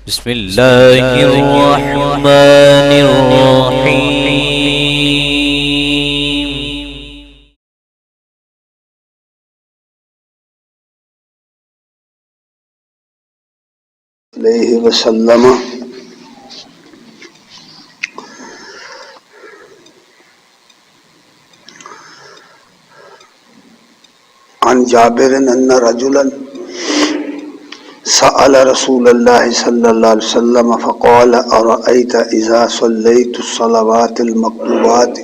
بسم اللہ الرحمن الرحیم. علیہ وسلم. عن جابر ان رجلا سأل رسول اللہ صلی اللہ علیہ وسلم فقال ارأيت اذا صليت الصلوات المكتوبات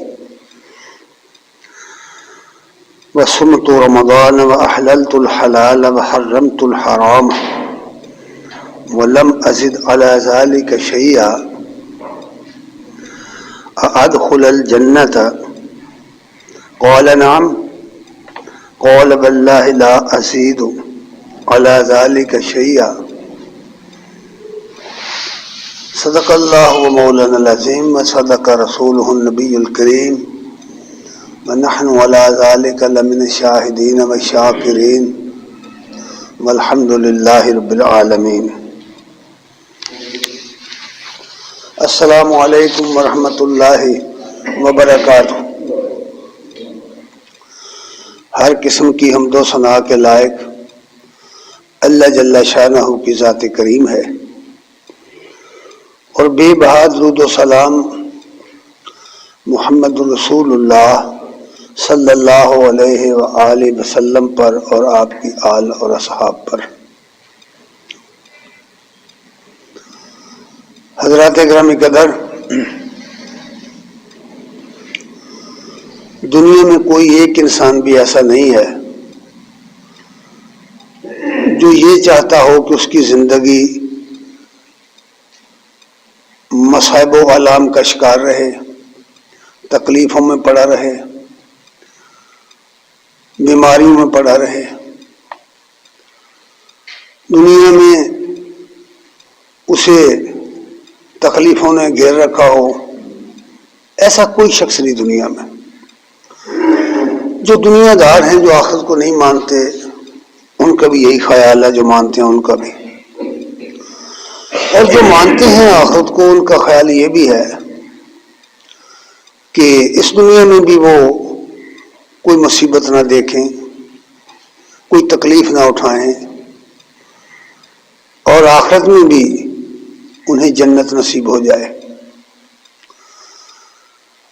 وصمت رمضان واحللت الحلال وحرمت الحرام ولم ازد على ذلك شيئا أدخل الجنة؟ قال نعم. قال والله لا أزيد على ذلك شيئا. صدق الله ومولانا العظيم وصدق رسوله النبي الكريم ونحن على ذلك لمن الشاهدين والشاكرين والحمد لله رب العالمين. السلام علیکم ورحمۃ اللہ وبرکاتہ. ہر قسم کی حمد و ثنا کے لائق اللہ جل شانہ کی ذات کریم ہے، اور بے بہا درود و سلام محمد رسول اللہ صلی اللہ علیہ وآلہ وسلم پر اور آپ کی آل اور اصحاب پر. حضرات گرامی قدر، دنیا میں کوئی ایک انسان بھی ایسا نہیں ہے جو یہ چاہتا ہو کہ اس کی زندگی مصائب و آلام کا شکار رہے، تکلیفوں میں پڑا رہے، بیماریوں میں پڑا رہے، دنیا میں اسے تکلیفوں نے گھیر رکھا ہو. ایسا کوئی شخص نہیں دنیا میں. جو دنیا دار ہیں، جو آخرت کو نہیں مانتے، ان کا بھی یہی خیال ہے، جو مانتے ہیں ان کا بھی، اور جو مانتے ہیں آخرت کو ان کا خیال یہ بھی ہے کہ اس دنیا میں بھی وہ کوئی مصیبت نہ دیکھیں، کوئی تکلیف نہ اٹھائیں، اور آخرت میں بھی انہیں جنت نصیب ہو جائے.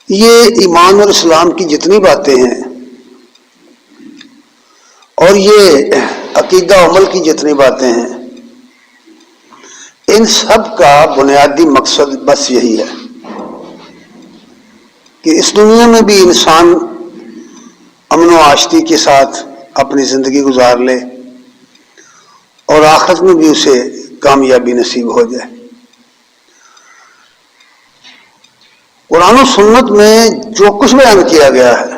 یہ ایمان اور اسلام کی جتنی باتیں ہیں اور یہ عقیدہ عمل کی جتنی باتیں ہیں، ان سب کا بنیادی مقصد بس یہی ہے کہ اس دنیا میں بھی انسان امن و آشتی کے ساتھ اپنی زندگی گزار لے، اور آخرت میں بھی اسے کامیابی نصیب ہو جائے. قرآن و سنت میں جو کچھ بیان کیا گیا ہے،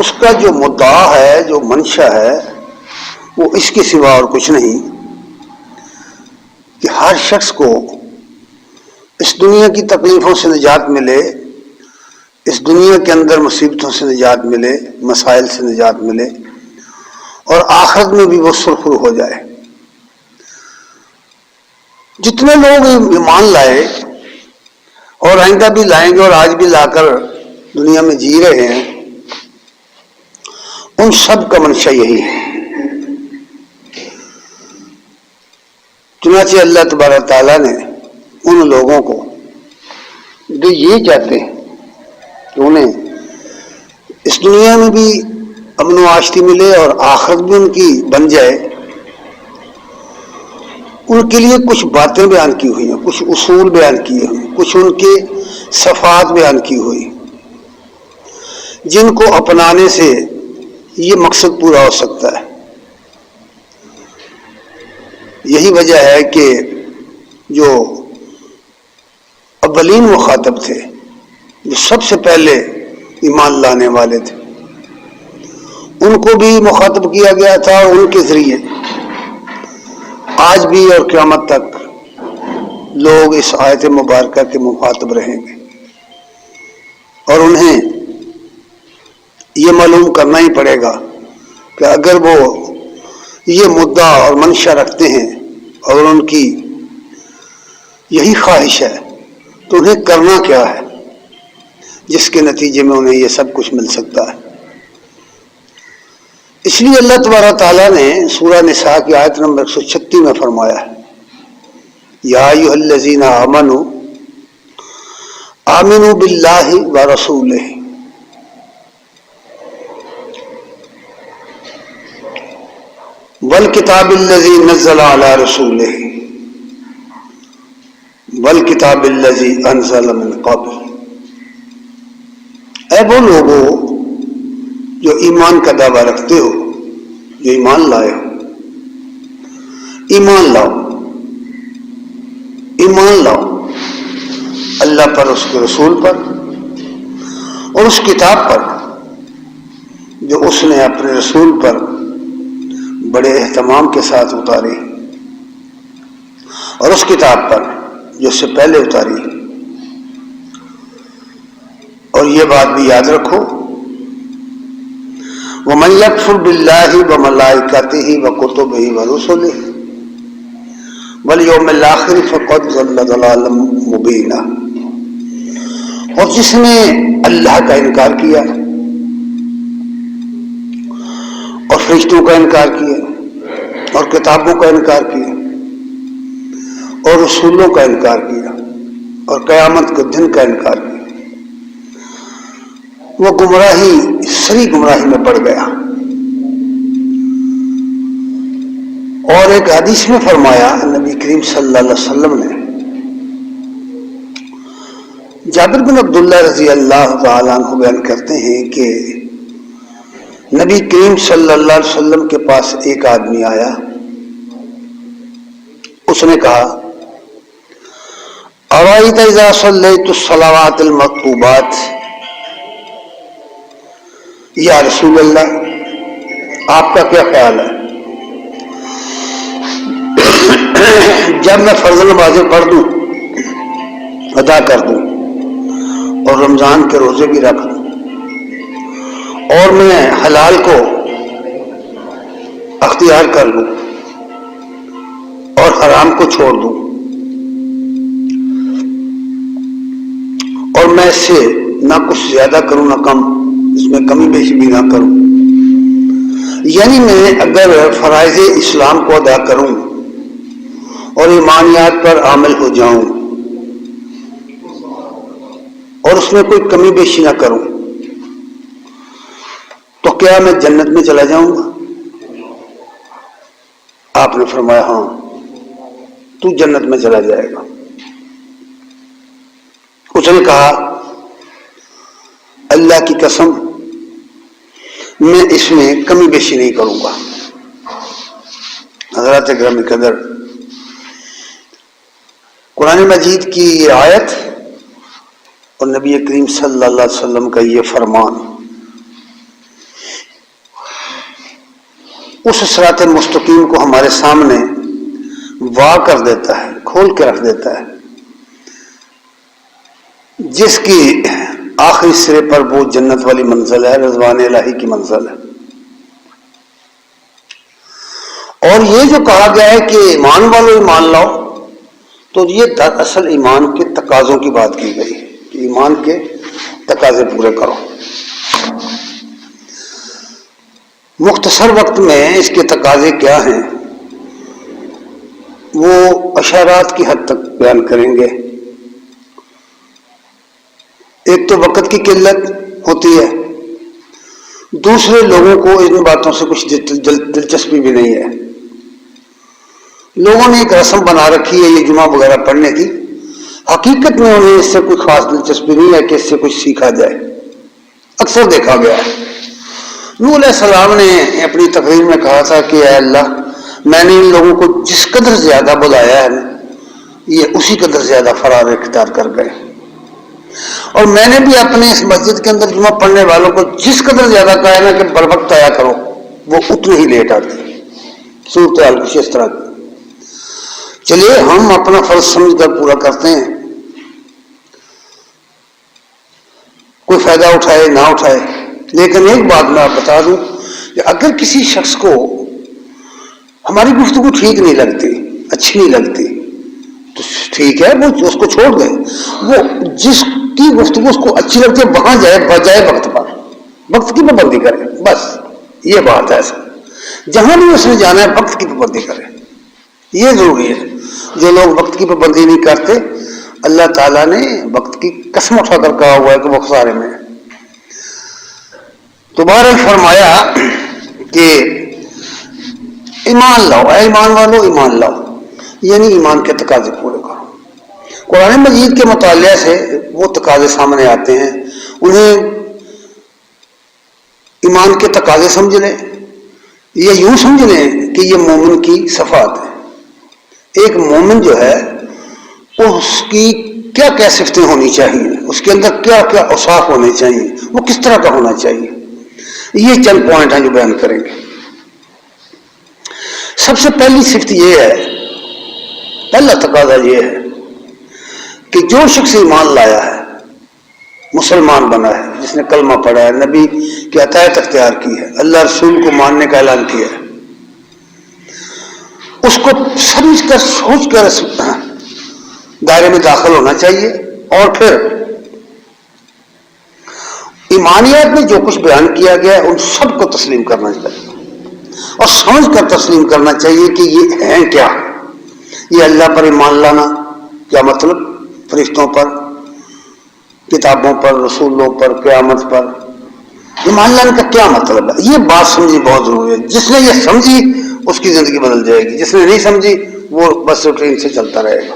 اس کا جو مدعا ہے، جو منشا ہے، وہ اس کے سوا اور کچھ نہیں کہ ہر شخص کو اس دنیا کی تکلیفوں سے نجات ملے، اس دنیا کے اندر مصیبتوں سے نجات ملے، مسائل سے نجات ملے، اور آخرت میں بھی وہ سرخرو ہو جائے. جتنے لوگ ایمان لائے اور آئندہ بھی لائیں گے اور آج بھی لا کر دنیا میں جی رہے ہیں، ان سب کا منشا یہی ہے. چنانچہ اللہ تبارک تعالیٰ نے ان لوگوں کو جو یہ چاہتے ہیں کہ انہیں اس دنیا میں بھی امن و آشتی ملے اور آخرت بھی ان کی بن جائے، ان کے لیے کچھ باتیں بیان کی ہوئی ہیں، کچھ اصول بیان کیے ہوئے، کچھ ان کے صفات بیان کی ہوئی، جن کو اپنانے سے یہ مقصد پورا ہو سکتا ہے. یہی وجہ ہے کہ جو اولین مخاطب تھے، جو سب سے پہلے ایمان لانے والے تھے، ان کو بھی مخاطب کیا گیا تھا، اور ان کے ذریعے آج بھی اور قیامت تک لوگ اس آیت مبارکہ کے مخاطب رہیں گے، اور انہیں یہ معلوم کرنا ہی پڑے گا کہ اگر وہ یہ مدعا اور منشا رکھتے ہیں اور ان کی یہی خواہش ہے تو انہیں کرنا کیا ہے جس کے نتیجے میں انہیں یہ سب کچھ مل سکتا ہے؟ اس لیے اللہ تبارک تعالیٰ نے سورہ نساء کی آیت نمبر 136 میں فرمایا ہے، یا ایھا الذین آمنوا آمنوا باللہ ورسولہ والکتاب الذی نزل علی رسولہ والکتاب الذی انزل من قبل۔ اے وہ لوگوں جو ایمان کا دعویٰ رکھتے ہو، جو ایمان لائے ہو، ایمان لاؤ، ایمان لاؤ اللہ پر، اس کے رسول پر اور اس کتاب پر جو اس نے اپنے رسول پر بڑے اہتمام کے ساتھ اتاری، اور اس کتاب پر جو اس سے پہلے اتاری۔ اور یہ بات بھی یاد رکھو، وَمَن يَكْفُرْ بِاللَّهِ وَمَلَائِكَتِهِ وَكُتُبِهِ وَرُسُلِهِ وَالْيَوْمِ الْآخِرِ فَقَدْ ضَلَّ ضَلَالًا مُبِينًا۔ اور جس نے اللہ کا انکار کیا اور فرشتوں کا انکار کیا اور کتابوں کا انکار کیا اور رسولوں کا انکار کیا اور قیامت کے دن کا انکار کیا، وہ گمراہی، سری گمراہی میں پڑ گیا۔ اور ایک حدیث میں فرمایا نبی کریم صلی اللہ علیہ وسلم نے، جابر بن عبداللہ رضی اللہ تعالیٰ عنہ بیان کرتے ہیں کہ نبی کریم صلی اللہ علیہ وسلم کے پاس ایک آدمی آیا، اس نے کہا، اَرَأَيْتَ إِذَا صَلَّيْتُ الصَّلَوَاتِ الْمَكْتُوبَاتِ، یا رسول اللہ آپ کا کیا خیال ہے جب میں فرض نمازیں پڑھ دوں، ادا کر دوں اور رمضان کے روزے بھی رکھ دوں اور میں حلال کو اختیار کر لوں اور حرام کو چھوڑ دوں اور میں اس سے نہ کچھ زیادہ کروں نہ کم، اس میں کمی بیشی بھی نہ کروں، یعنی میں اگر فرائض اسلام کو ادا کروں اور ایمانیات پر عامل ہو جاؤں اور اس میں کوئی کمی بیشی نہ کروں تو کیا میں جنت میں چلا جاؤں گا؟ آپ نے فرمایا ہاں، تو جنت میں چلا جائے گا۔ اس نے کہا، اللہ کی قسم میں اس میں کمی بیشی نہیں کروں گا۔ حضرات گرامی قدر، قرآن مجید کی یہ آیت اور نبی کریم صلی اللہ علیہ وسلم کا یہ فرمان اس صراط مستقیم کو ہمارے سامنے واضح کر دیتا ہے، کھول کے رکھ دیتا ہے، جس کی آخری سرے پر وہ جنت والی منزل ہے، رضوان الہی کی منزل ہے۔ اور یہ جو کہا گیا ہے کہ ایمان والو ایمان لاؤ، تو یہ دراصل ایمان کے تقاضوں کی بات کی گئی ہے کہ ایمان کے تقاضے پورے کرو۔ مختصر وقت میں اس کے تقاضے کیا ہیں وہ اشارات کی حد تک بیان کریں گے۔ ایک تو وقت کی قلت ہوتی ہے، دوسرے لوگوں کو ان باتوں سے کچھ دلچسپی بھی نہیں ہے۔ لوگوں نے ایک رسم بنا رکھی ہے یہ جمعہ وغیرہ پڑھنے کی، حقیقت میں انہیں اس سے کوئی خاص دلچسپی نہیں ہے کہ اس سے کچھ سیکھا جائے۔ اکثر دیکھا گیا ہے، نوح علیہ السلام نے اپنی تقریر میں کہا تھا کہ اے اللہ، میں نے ان لوگوں کو جس قدر زیادہ بلایا ہے یہ اسی قدر زیادہ فرار اختیار کر گئے، اور میں نے بھی اپنے اس مسجد کے اندر جمعہ پڑھنے والوں کو جس قدر زیادہ کہا ہے نا کہ بر وقت آیا کرو، وہ اتنے ہی لیٹ آتے۔ صورتحال کچھ اس طرح کی۔ چلیے ہم اپنا فرض سمجھ کر پورا کرتے ہیں، کوئی فائدہ اٹھائے نہ اٹھائے، لیکن ایک بات میں آپ بتا دوں کہ اگر کسی شخص کو ہماری گفتگو ٹھیک نہیں لگتی اچھی نہیں لگتی تو ٹھیک ہے، وہ اس کو چھوڑ دیں. وہ جس کی گفتگو اس کو اچھی لگتی ہے وہاں جائے، بجائے وقت پر. وقت کی پابندی کرے، بس یہ بات ہے. جہاں بھی اس نے جانا ہے وقت کی پابندی کرے، یہ ضروری ہے. جو لوگ وقت کی پابندی نہیں کرتے اللہ تعالیٰ نے وقت کی قسم اٹھا کر کہا ہوا ہے کہ وہ خسارے میں. دوبارہ فرمایا کہ ایمان لاؤ، اے ایمان والو ایمان لاؤ، یعنی ایمان کے تقاضے پورے کرو. قرآن مجید کے مطالعے سے وہ تقاضے سامنے آتے ہیں. انہیں ایمان کے تقاضے سمجھ لیں یا یوں سمجھ لیں کہ یہ مومن کی صفات ہے. ایک مومن جو ہے اس کی کیا کیا صفتیں ہونی چاہیے، اس کے اندر کیا کیا اوصاف ہونے چاہیے، وہ کس طرح کا ہونا چاہیے. یہ چند پوائنٹ ہیں جو بیان کریں گے. سب سے پہلی صفت یہ ہے، پہلا تقاضا یہ ہے کہ جو شخص ایمان لایا ہے، مسلمان بنا ہے، جس نے کلمہ پڑھا ہے، نبی کی اطاعت اختیار کی ہے، اللہ رسول کو ماننے کا اعلان کیا ہے، اس کو سمجھ کر سوچ کر دائرے میں داخل ہونا چاہیے. اور پھر ایمانیات میں جو کچھ بیان کیا گیا ہے ان سب کو تسلیم کرنا چاہیے اور سمجھ کر تسلیم کرنا چاہیے کہ یہ ہیں کیا. یہ اللہ پر ایمان لانا کیا مطلب، فرشتوں پر، کتابوں پر، رسولوں پر، قیامت پر ایمان لانے کا کیا مطلب ہے، یہ بات سمجھنی بہت ضروری ہے. جس نے یہ سمجھی اس کی زندگی بدل جائے گی، جس نے نہیں سمجھی وہ بس ٹرین سے چلتا رہے گا.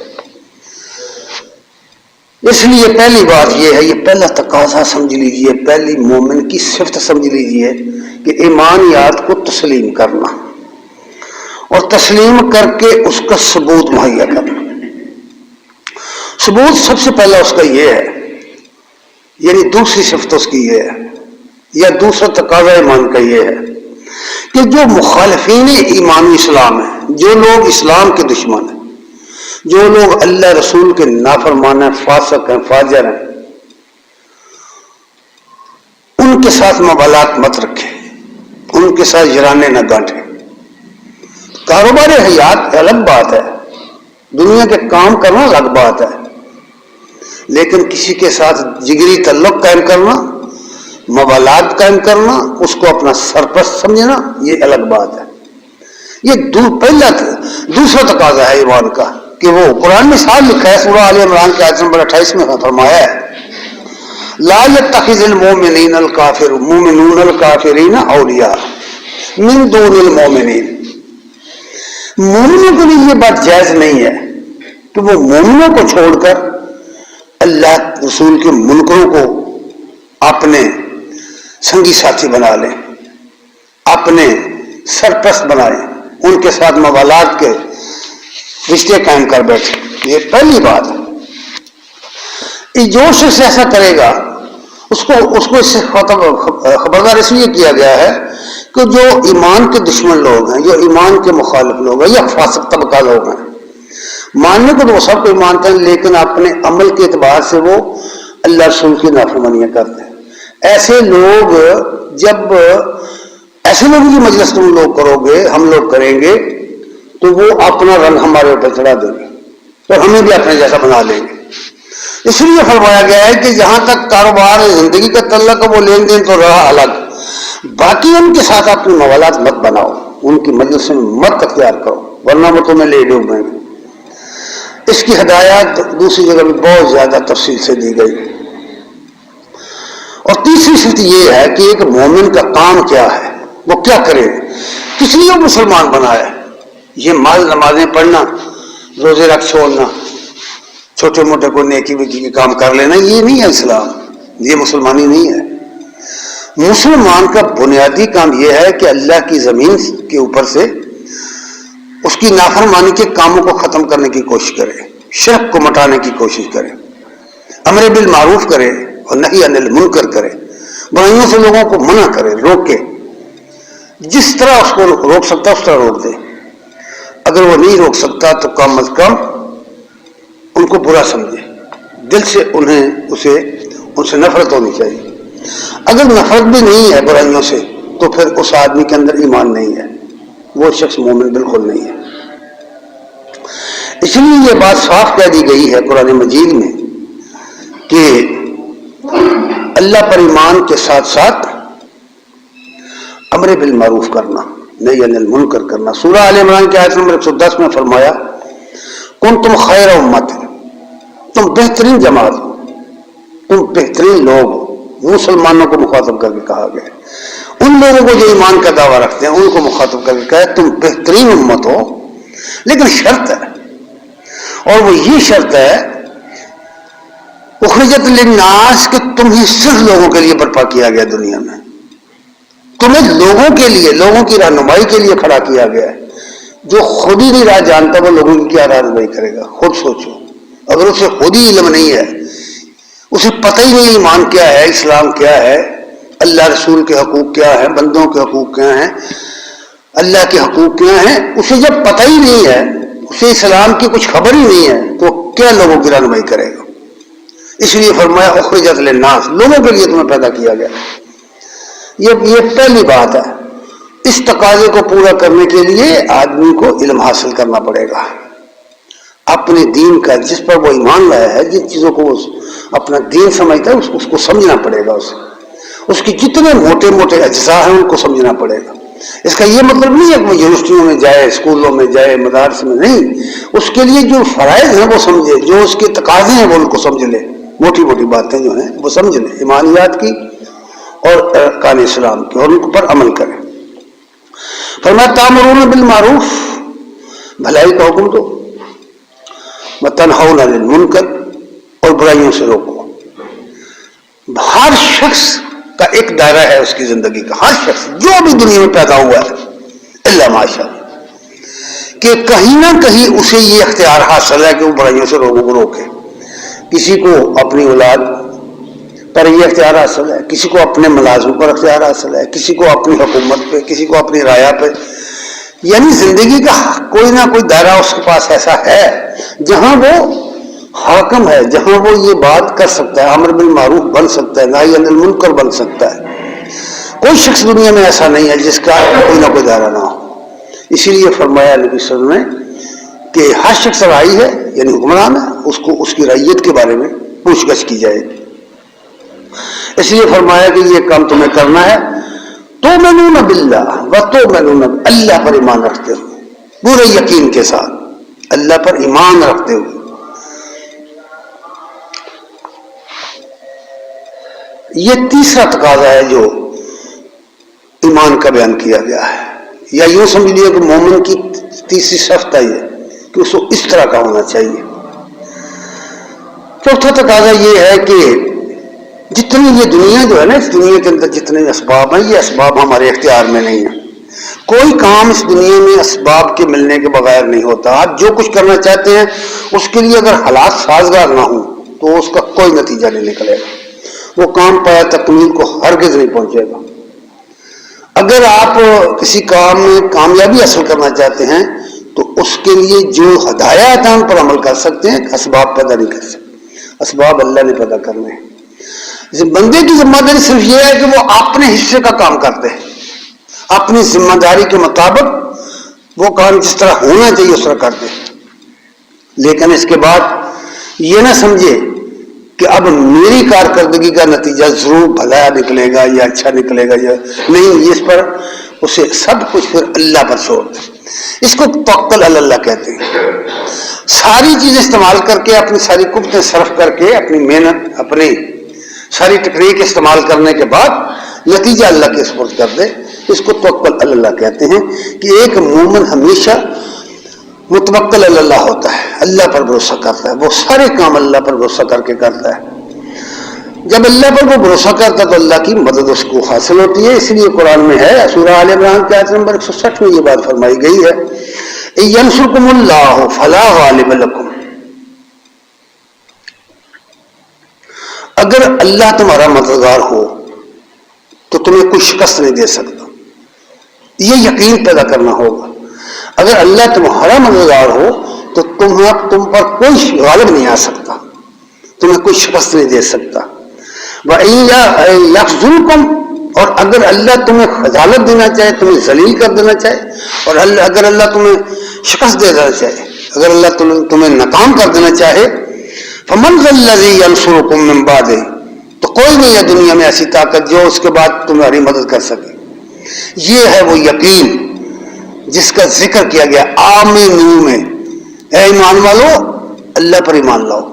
اس لیے پہلی بات یہ ہے، یہ پہلا تقاضا سمجھ لیجئے، پہلی مومن کی صفت سمجھ لیجئے کہ ایمانیات کو تسلیم کرنا اور تسلیم کر کے اس کا ثبوت مہیا کرنا. ثبوت سب سے پہلا اس کا یہ ہے، یعنی دوسری صفت اس کی یہ ہے یا دوسرا تقاضا ایمان کا یہ ہے کہ جو مخالفین ایمان اسلام ہیں، جو لوگ اسلام کے دشمن ہیں، جو لوگ اللہ رسول کے نافرمان ہیں، فاسق ہیں، فاجر ہیں، ان کے ساتھ موالات مت رکھیں، ان کے ساتھ جرانے نہ گانٹیں. کاروبار حیات الگ بات ہے، دنیا کے کام کرنا الگ بات ہے، لیکن کسی کے ساتھ جگری تعلق قائم کرنا، موالات قائم کرنا، اس کو اپنا سرپرست سمجھنا، یہ الگ بات ہے. یہ پہلا دوسرا تقاضا ہے ایمان کا کہ وہ قرآن میں صاف لکھا ہے، سورہ آل عمران کے آیت نمبر 28 میں فرمایا ہے لا يتخذ المؤمنون الکافرین اولیاء من دون المؤمنین. مومنوں کے لیے یہ بات جائز نہیں ہے کہ وہ مومنوں کو چھوڑ کر اللہ رسول کے منکروں کو اپنے سنگی ساتھی بنا لیں، اپنے سرپرست بنائیں، ان کے ساتھ موالات کے رشتے قائم کر بیٹھے. یہ پہلی بات ہے. جو شخص ایسا کرے گا اس کو اس سے خبردار اس لیے کیا گیا ہے کہ جو ایمان کے دشمن لوگ ہیں، جو ایمان کے مخالف لوگ ہیں یا فاسق طبقہ لوگ ہیں، ماننے کو تو وہ سب کو مانتے ہیں لیکن اپنے عمل کے اعتبار سے وہ اللہ رسول کی نافرمانیاں کرتے ہیں. ایسے لوگ جب ایسے لوگوں کی مجلس تم لوگ کرو گے، ہم لوگ کریں گے تو وہ اپنا رنگ ہمارے اوپر چڑھا دیں گے اور ہمیں بھی اپنے جیسا بنا لیں گے. اس لیے فرمایا گیا ہے کہ جہاں تک کاروبار زندگی کا تعلق ہے وہ لین دین تو رہا الگ، باقی ان کے ساتھ اپنی موالات مت بناؤ، ان کی مجلس میں مت اختیار کرو ورنہ وہ تمہیں لے ڈوب دیں گے. اس کی ہدایات دوسری جگہ بھی بہت زیادہ تفصیل سے دی گئی. اور تیسری صفت یہ ہے کہ ایک مومن کا کام کیا ہے، وہ کیا کرے، کس لیے وہ مسلمان بنا ہے. یہ مال نمازیں پڑھنا، روزے رکھ چھوڑنا، چھوٹے موٹے کو نیکی وکی کے کام کر لینا، یہ نہیں ہے اسلام، یہ مسلمانی نہیں ہے. مسلمان کا بنیادی کام یہ ہے کہ اللہ کی زمین کے اوپر سے اس کی نافرمانی کے کاموں کو ختم کرنے کی کوشش کرے، شرک کو مٹانے کی کوشش کرے، امر بالمعروف کرے اور نہی عن المنکر کرے، برائیوں سے لوگوں کو منع کرے، روکے، جس طرح اس کو روک سکتا اس طرح روک دے. اگر وہ نہیں روک سکتا تو کم از کم ان کو برا سمجھے، دل سے ان سے نفرت ہونی چاہیے. اگر نفرت بھی نہیں ہے برائیوں سے تو پھر اس آدمی کے اندر ایمان نہیں ہے، وہ شخص مومن بالکل نہیں ہے. اس لیے یہ بات صاف کہہ دی گئی ہے قرآن مجید میں کہ اللہ پر ایمان کے ساتھ ساتھ امر بالمعروف کرنا، نہی عن المنکر کرنا۔ سورہ آل عمران کی آیت نمبر 110 میں فرمایا کنتم خیر امت، تم بہترین جماعت ہو، تم بہترین لوگ ہو۔ مسلمانوں کو مخاطب کر کے کہا گیا، ان لوگوں کو جو ایمان کا دعویٰ رکھتے ہیں ان کو مخاطب کر کے کہا تم بہترین امت ہو، لیکن شرط ہے، اور وہ یہ شرط ہے اخرجت للناس کہ تمہیں صرف لوگوں کے لیے برپا کیا گیا دنیا میں، تمہیں لوگوں کے لیے، لوگوں کی رہنمائی کے لیے کھڑا کیا گیا ہے۔ جو خود ہی نہیں راہ جانتا وہ لوگوں کی کیا رہنمائی کرے گا؟ خود سوچو، اگر اسے خود ہی علم نہیں ہے، اسے پتہ ہی نہیں ایمان کیا ہے، اسلام کیا ہے، اللہ رسول کے حقوق کیا ہیں، بندوں کے حقوق کیا ہیں، اللہ کے حقوق کیا ہیں، اسے جب پتہ ہی نہیں ہے، اسے اسلام کی کچھ خبر ہی نہیں ہے، تو کیا لوگوں کی رہنمائی کرے گا؟ اس لیے فرمایا اخرجت للناس، لوگوں کے لیے تمہیں پیدا کیا گیا۔ یہ پہلی بات ہے۔ اس تقاضے کو پورا کرنے کے لیے آدمی کو علم حاصل کرنا پڑے گا اپنے دین کا، جس پر وہ ایمان لایا ہے، جن چیزوں کو وہ اپنا دین سمجھتا ہے اس کو سمجھنا پڑے گا، اس کی جتنے موٹے موٹے اجزاء ہیں ان کو سمجھنا پڑے گا۔ اس کا یہ مطلب نہیں ہے کہ وہ یونیورسٹیوں میں جائے، اسکولوں میں جائے، مدارس میں نہیں، اس کے لیے جو فرائض ہیں وہ سمجھے، جو اس کے تقاضے ہیں وہ ان کو سمجھ لے، موٹی موٹی باتیں جو ہیں وہ سمجھ لے، ایمانیات کی اور ارکان اسلام کی، اور ان پر عمل کرے۔ فرمایا تامرون بالمعروف، بھلائی کا حکم دو، وتنہون عن المنکر، اور برائیوں سے روکو۔ ہر شخص کا ایک دائرہ ہے اس کی زندگی کا، ہر شخص جو بھی دنیا میں پیدا ہوا ہے اللہ ماشاء اللہ، کہ کہیں نہ کہیں اسے یہ اختیار حاصل ہے کہ وہ برائیوں سے لوگوں کو روکے۔ کسی کو اپنی اولاد پر یہ اختیار حاصل ہے، کسی کو اپنے ملازم پر اختیار حاصل ہے، کسی کو اپنی حکومت پہ، کسی کو اپنی رعایا پہ، یعنی زندگی کا کوئی نہ کوئی دائرہ اس کے پاس ایسا ہے جہاں وہ حاکم ہے، جہاں وہ یہ بات کر سکتا ہے، امر بالمعروف بن سکتا ہے، نہی عن المنکر بن سکتا ہے۔ کوئی شخص دنیا میں ایسا نہیں ہے جس کا کوئی نہ کوئی دائرہ نہ ہو۔ اسی لیے فرمایا نبی صلی اللہ علیہ وسلم نے کہ ہر شخص راعی ہے، یعنی حکمران ہے، اس کو اس کی رعیت کے بارے میں پوچھ گچھ کی جائے گی۔ اس لیے فرمایا کہ یہ کام تمہیں کرنا ہے، تؤمنون باللہ وتؤمنون، اللہ پر ایمان رکھتے ہوئے، پورے یقین کے ساتھ اللہ پر ایمان رکھتے ہوئے۔ یہ تیسرا تقاضا ہے جو ایمان کا بیان کیا گیا ہے، یا یوں سمجھ لیے کہ مومن کی تیسری صفت ہے کہ اس کو اس طرح کا ہونا چاہیے۔ چوتھا تقاضا یہ ہے کہ جتنی یہ دنیا جو ہے نا، اس دنیا کے اندر جتنے اسباب ہیں، یہ اسباب ہمارے اختیار میں نہیں ہیں۔ کوئی کام اس دنیا میں اسباب کے ملنے کے بغیر نہیں ہوتا۔ آپ جو کچھ کرنا چاہتے ہیں اس کے لیے اگر حالات سازگار نہ ہوں تو اس کا کوئی نتیجہ نہیں نکلے گا، وہ کام پایا تکمیل کو ہرگز نہیں پہنچے گا۔ اگر آپ کسی کام میں کامیابی حاصل کرنا چاہتے ہیں تو اس کے لیے جو ہدایات ہیں ان پر عمل کر سکتے ہیں، اسباب پیدا نہیں کر سکتے، اسباب اللہ نے پیدا کرنے ہیں۔ بندے کی ذمہ داری صرف یہ ہے کہ وہ اپنے حصے کا کام کرتے ہیں، اپنی ذمہ داری کے مطابق وہ کام جس طرح ہونا چاہیے اس طرح کرتے ہیں، لیکن اس کے بعد یہ نہ سمجھے کہ اب میری کارکردگی کا نتیجہ ضرور بھلا نکلے گا یا اچھا نکلے گا، یا نہیں، اس پر اسے سب کچھ پھر اللہ پر چھوڑ دے۔ اس کو توکل علی اللہ کہتے ہیں۔ ساری چیزیں استعمال کر کے، اپنی ساری قوتیں صرف کر کے، اپنی محنت، اپنی ساری ٹیکنیک استعمال کرنے کے بعد نتیجہ اللہ کے سپرد کر دے، اس کو توکل علی اللہ کہتے ہیں۔ کہ ایک مومن ہمیشہ متوکل علی اللہ ہوتا ہے، اللہ پر بھروسہ کرتا ہے، وہ سارے کام اللہ پر بھروسہ کر کے کرتا ہے۔ جب اللہ پر وہ بھروسہ کرتا ہے تو اللہ کی مدد اس کو حاصل ہوتی ہے۔ اس لیے قرآن میں ہے، سورہ آل عمران کی آیت نمبر 160 میں یہ بات فرمائی گئی ہے، ینصرکم اللہ فلا غالب لکم، اگر اللہ تمہارا مددگار ہو تو تمہیں کوئی شکست نہیں دے سکتا۔ یہ یقین پیدا کرنا ہوگا، اگر اللہ تمہارا مددگار ہو تو تم پر کوئی غالب نہیں آ سکتا، تمہیں کوئی شکست نہیں دے سکتا۔ وَإِن يَخْذُلْكُمْ، اور اگر اللہ تمہیں خجالت دینا چاہے، تمہیں ذلیل کر دینا چاہے، اور اگر اللہ تمہیں شکست دے دینا چاہے، اگر اللہ تمہیں ناکام کر دینا چاہے فمن ذا الذی ینصرکم من بعدہ، تو کوئی نہیں ہے دنیا میں ایسی طاقت جو اس کے بعد تمہاری مدد کر سکے۔ یہ ہے وہ یقین جس کا ذکر کیا گیا آمنو میں، اے ایمان والو اللہ پر ایمان لاؤ،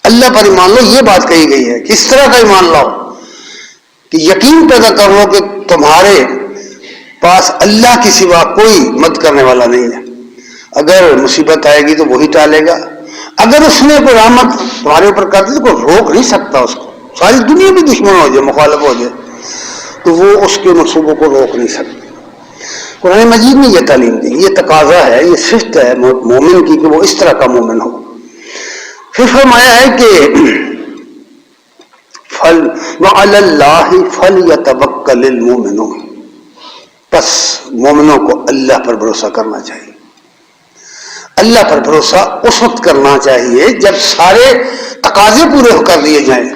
اللہ پر ایمان لو، یہ بات کہی گئی ہے۔ کس طرح کا ایمان لاؤ؟ کہ یقین پیدا کر لو کہ تمہارے پاس اللہ کے سوا کوئی مدد کرنے والا نہیں ہے۔ اگر مصیبت آئے گی تو وہی ٹالے گا، اگر اس نے کوئی رحمت تمہارے اوپر کر دی تو کوئی روک نہیں سکتا اس کو، ساری دنیا بھی دشمن ہو جائے، مخالف ہو جائے تو وہ اس کے منصوبوں کو روک نہیں سکتا۔ قرآن مجید نے یہ تعلیم دی، یہ تقاضا ہے، یہ صفت ہے مومن کی کہ وہ اس طرح کا مومن ہو۔ پھر فرمایا ہے کہ وَعَلَى اللَّهِ فَلْيَتَوَكَّلِ الْمُؤْمِنُونَ، بس مومنوں کو اللہ پر بھروسہ کرنا چاہیے۔ اللہ پر بھروسہ اس وقت کرنا چاہیے جب سارے تقاضے پورے کر لیے جائیں،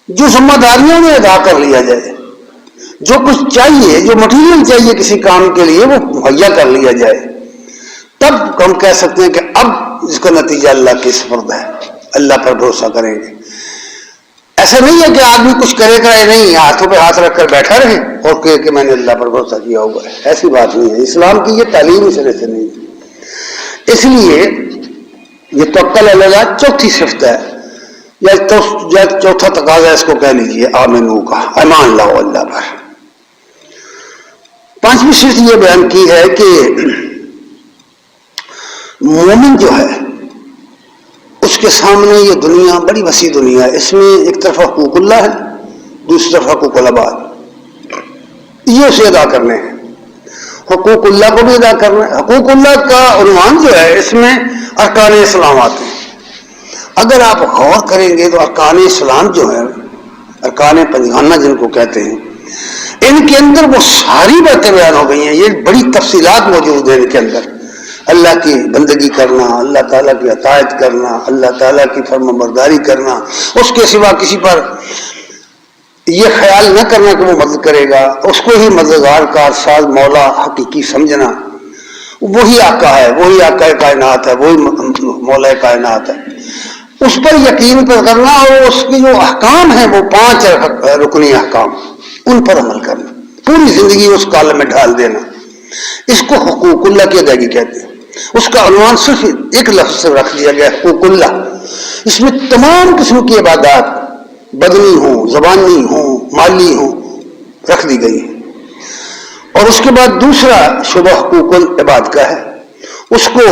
جو ذمہ داریوں میں ادا کر لیا جائے، جو کچھ چاہیے، جو مٹیریل چاہیے کسی کام کے لیے وہ مہیا کر لیا جائے، تب ہم کہہ سکتے ہیں کہ اب اس کا نتیجہ اللہ کے سپرد ہے، اللہ پر بھروسہ کریں گے۔ ایسا نہیں ہے کہ آدمی کچھ کرے گا نہیں، ہاتھوں پہ ہاتھ رکھ کر بیٹھا رہے اور کہ میں نے اللہ پر بھروسہ کیا ہوا ہے، ایسی بات نہیں ہے۔ اسلام کی یہ تعلیم اس طرح سے نہیں ہے۔ اس لیے یہ توکل علی اللہ چوتھی صفت ہے یا چوتھا تقاضا اس کو کہہ لیجیے آمنو کا، ایمان لاؤ اللہ پر۔ پانچویں صفت یہ بیان کی ہے کہ مومن جو ہے اس کے سامنے یہ دنیا بڑی وسیع دنیا ہے، اس میں ایک طرف حقوق اللہ ہے، دوسری طرف حقوق العباد، یہ اسے ادا کرنے ہیں۔ حقوق اللہ کو بھی ادا کرنا ہے۔ حقوق اللہ کا عنوان جو ہے اس میں ارکان اسلام آتے ہیں۔ اگر آپ غور کریں گے تو ارکان اسلام جو ہے، ارکان پنجگانہ جن کو کہتے ہیں، ان کے اندر وہ ساری باتیں بیان ہو گئی ہیں، یہ بڑی تفصیلات موجود ہیں ان کے اندر۔ اللہ کی بندگی کرنا، اللہ تعالیٰ کی اطاعت کرنا، اللہ تعالیٰ کی فرما برداری کرنا، اس کے سوا کسی پر یہ خیال نہ کرنا کہ وہ مدد کرے گا، اس کو ہی مددگار کارساز مولا حقیقی سمجھنا، وہی آقا ہے، وہی آقا کائنات ہے، وہی مولا کائنات ہے، اس پر یقین پر کرنا، اور اس کے جو احکام ہیں وہ 5 رکنی احکام، ان پر عمل کرنا، پوری زندگی اس کالم میں ڈال دینا، اس کو حقوق اللہ کی ادائیگی کہتے ہیں۔ اس کا عنوان صرف ایک لفظ سے رکھ دیا گیا، حقوق اللہ۔ اس میں تمام قسم کی عبادات، بدنی ہوں، زبانی ہوں، مالی ہوں، رکھ دی گئی ہے۔ اور اس کے بعد دوسرا شعبہ حقوق العباد کا ہے، اس کو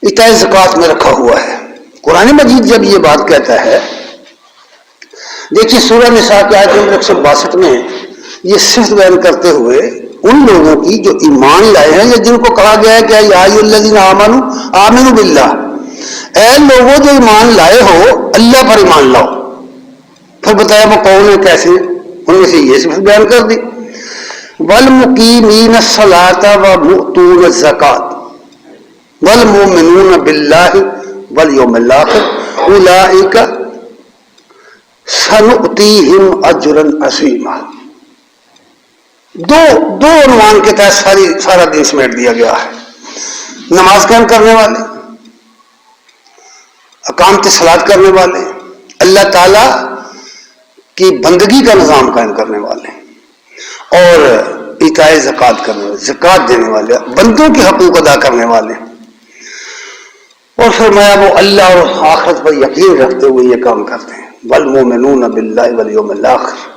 اطاع زکوٰۃ میں رکھا ہوا ہے۔ قرآن مجید جب یہ بات کہتا ہے، دیکھیے سورہ نساء کی آیت نمبر 162 میں یہ صفت بیان کرتے ہوئے ان لوگوں کی جو ایمان لائے ہیں، یا جن کو کہا گیا ہے کہ یا ایھا الذین آمنوا باللہ، اے لوگوں جو ایمان لائے ہو اللہ پر ایمان لاؤ۔ پھر بتایا وہ کون ہے، کیسے، ان میں سے یہ صفت بیان کر دی، والمقیمین الصلاۃ ومؤتون الزکاۃ والمؤمنون باللہ والیوم الآخر اولئک سنؤتیہم اجرا عظیما۔ دو عنوان کے تحت سارا دن سمیٹ دیا گیا ہے۔ نماز قائم کرنے والے، اقامت صلاۃ کرنے والے، اللہ تعالی کی بندگی کا نظام قائم کرنے والے، اور ایتاء زکوٰۃ کرنے والے، زکوٰۃ دینے والے، بندوں کے حقوق ادا کرنے والے، اور فرمایا وہ اللہ اور آخرت پر یقین رکھتے ہوئے یہ کام کرتے ہیں۔ والمؤمنون باللہ والیوم الآخر،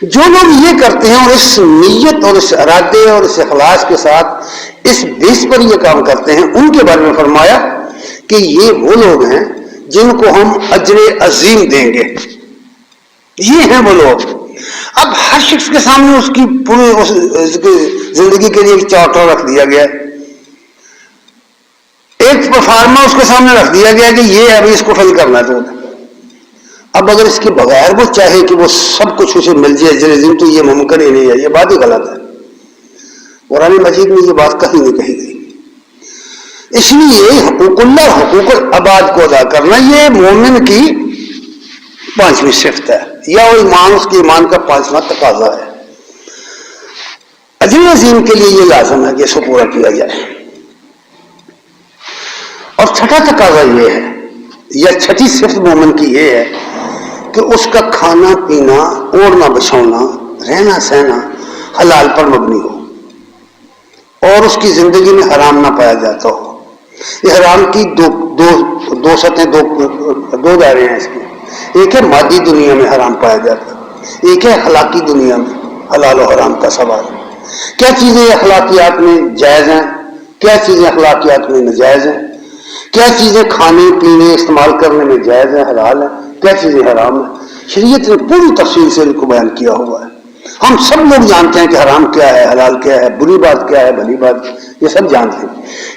جو لوگ یہ کرتے ہیں اور اس نیت اور اس ارادے اور اس اخلاص کے ساتھ اس بیس پر یہ کام کرتے ہیں، ان کے بارے میں فرمایا کہ یہ وہ لوگ ہیں جن کو ہم اجر عظیم دیں گے۔ یہ ہیں وہ لوگ۔ اب ہر شخص کے سامنے اس کی پوری زندگی کے لیے ایک چارٹر رکھ دیا گیا ہے، ایک پرفارما اس کے سامنے رکھ دیا گیا کہ یہ ابھی اس کو فل کرنا ہے۔ تو اب اگر اس کے بغیر وہ چاہے کہ وہ سب کچھ اسے مل جائے اجر عظیم، تو یہ ممکن ہی نہیں ہے، یہ بات ہی غلط ہے۔ قرآن مجید میں یہ بات کہیں نہیں کہی گئی۔ اس لیے حقوق اللہ، حقوق العباد کو ادا کرنا یہ مومن کی 5ویں صفت ہے، یا وہ ایمان، اس کے ایمان کا 5واں تقاضا ہے۔ اجر عظیم کے لیے یہ لازم ہے کہ اس کو پورا کیا جائے۔ اور چھٹا تقاضا یہ ہے یا چھٹی صفت مومن کی یہ ہے کہ اس کا کھانا پینا اوڑھنا بچھونا رہنا سہنا حلال پر مبنی ہو اور اس کی زندگی میں حرام نہ پایا جاتا ہو. یہ حرام کی دو سطحیں دو دائرے ہیں اس کی. ایک ہے مادی دنیا میں حرام پایا جاتا ہے, ایک ہے اخلاقی دنیا میں حلال و حرام کا سوال. کیا چیزیں اخلاقیات میں جائز ہیں, کیا چیزیں اخلاقیات میں ناجائز ہیں, کیا چیزیں کھانے پینے استعمال کرنے میں جائز ہیں حلال ہیں, کیا چیزیں حرام ہیں. شریعت نے پوری تفصیل سے ان کو بیان کیا ہوا ہے. ہم سب لوگ جانتے ہیں کہ حرام کیا ہے, حلال کیا ہے, بری بات کیا ہے, بھلی بات, یہ سب جانتے ہیں.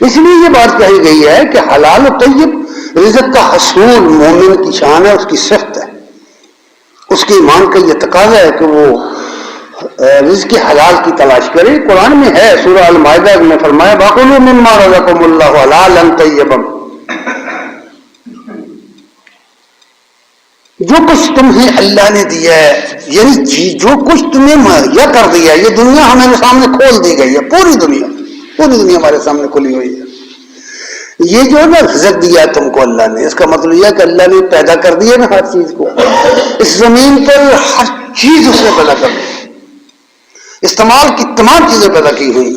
اس لیے یہ بات کہی گئی ہے کہ حلال و طیب رزق کا حصول مومن کی شان ہے, اس کی صفت ہے, اس کے ایمان کا یہ تقاضا ہے کہ وہ رزق حلال کی تلاش کرے. قرآن میں ہے, سورہ المائدہ میں فرمایا وَكُلُوا مِمَّا رَزَقَكُمُ اللَّهُ حَلَالًا طَيِّبًا. جو کچھ تمہیں اللہ نے دیا ہے, یعنی جو کچھ تمہیں مہیا کر دیا ہے, یہ دنیا ہمارے سامنے کھول دی گئی ہے, پوری دنیا ہمارے سامنے کھلی ہوئی ہے. یہ جو ہے نا رزق دیا تم کو اللہ نے, اس کا مطلب یہ ہے کہ اللہ نے پیدا کر دیا نا ہر چیز کو, اس زمین پر ہر چیز اس نے پیدا کر دی, استعمال کی تمام چیزیں پیدا کی ہوئی.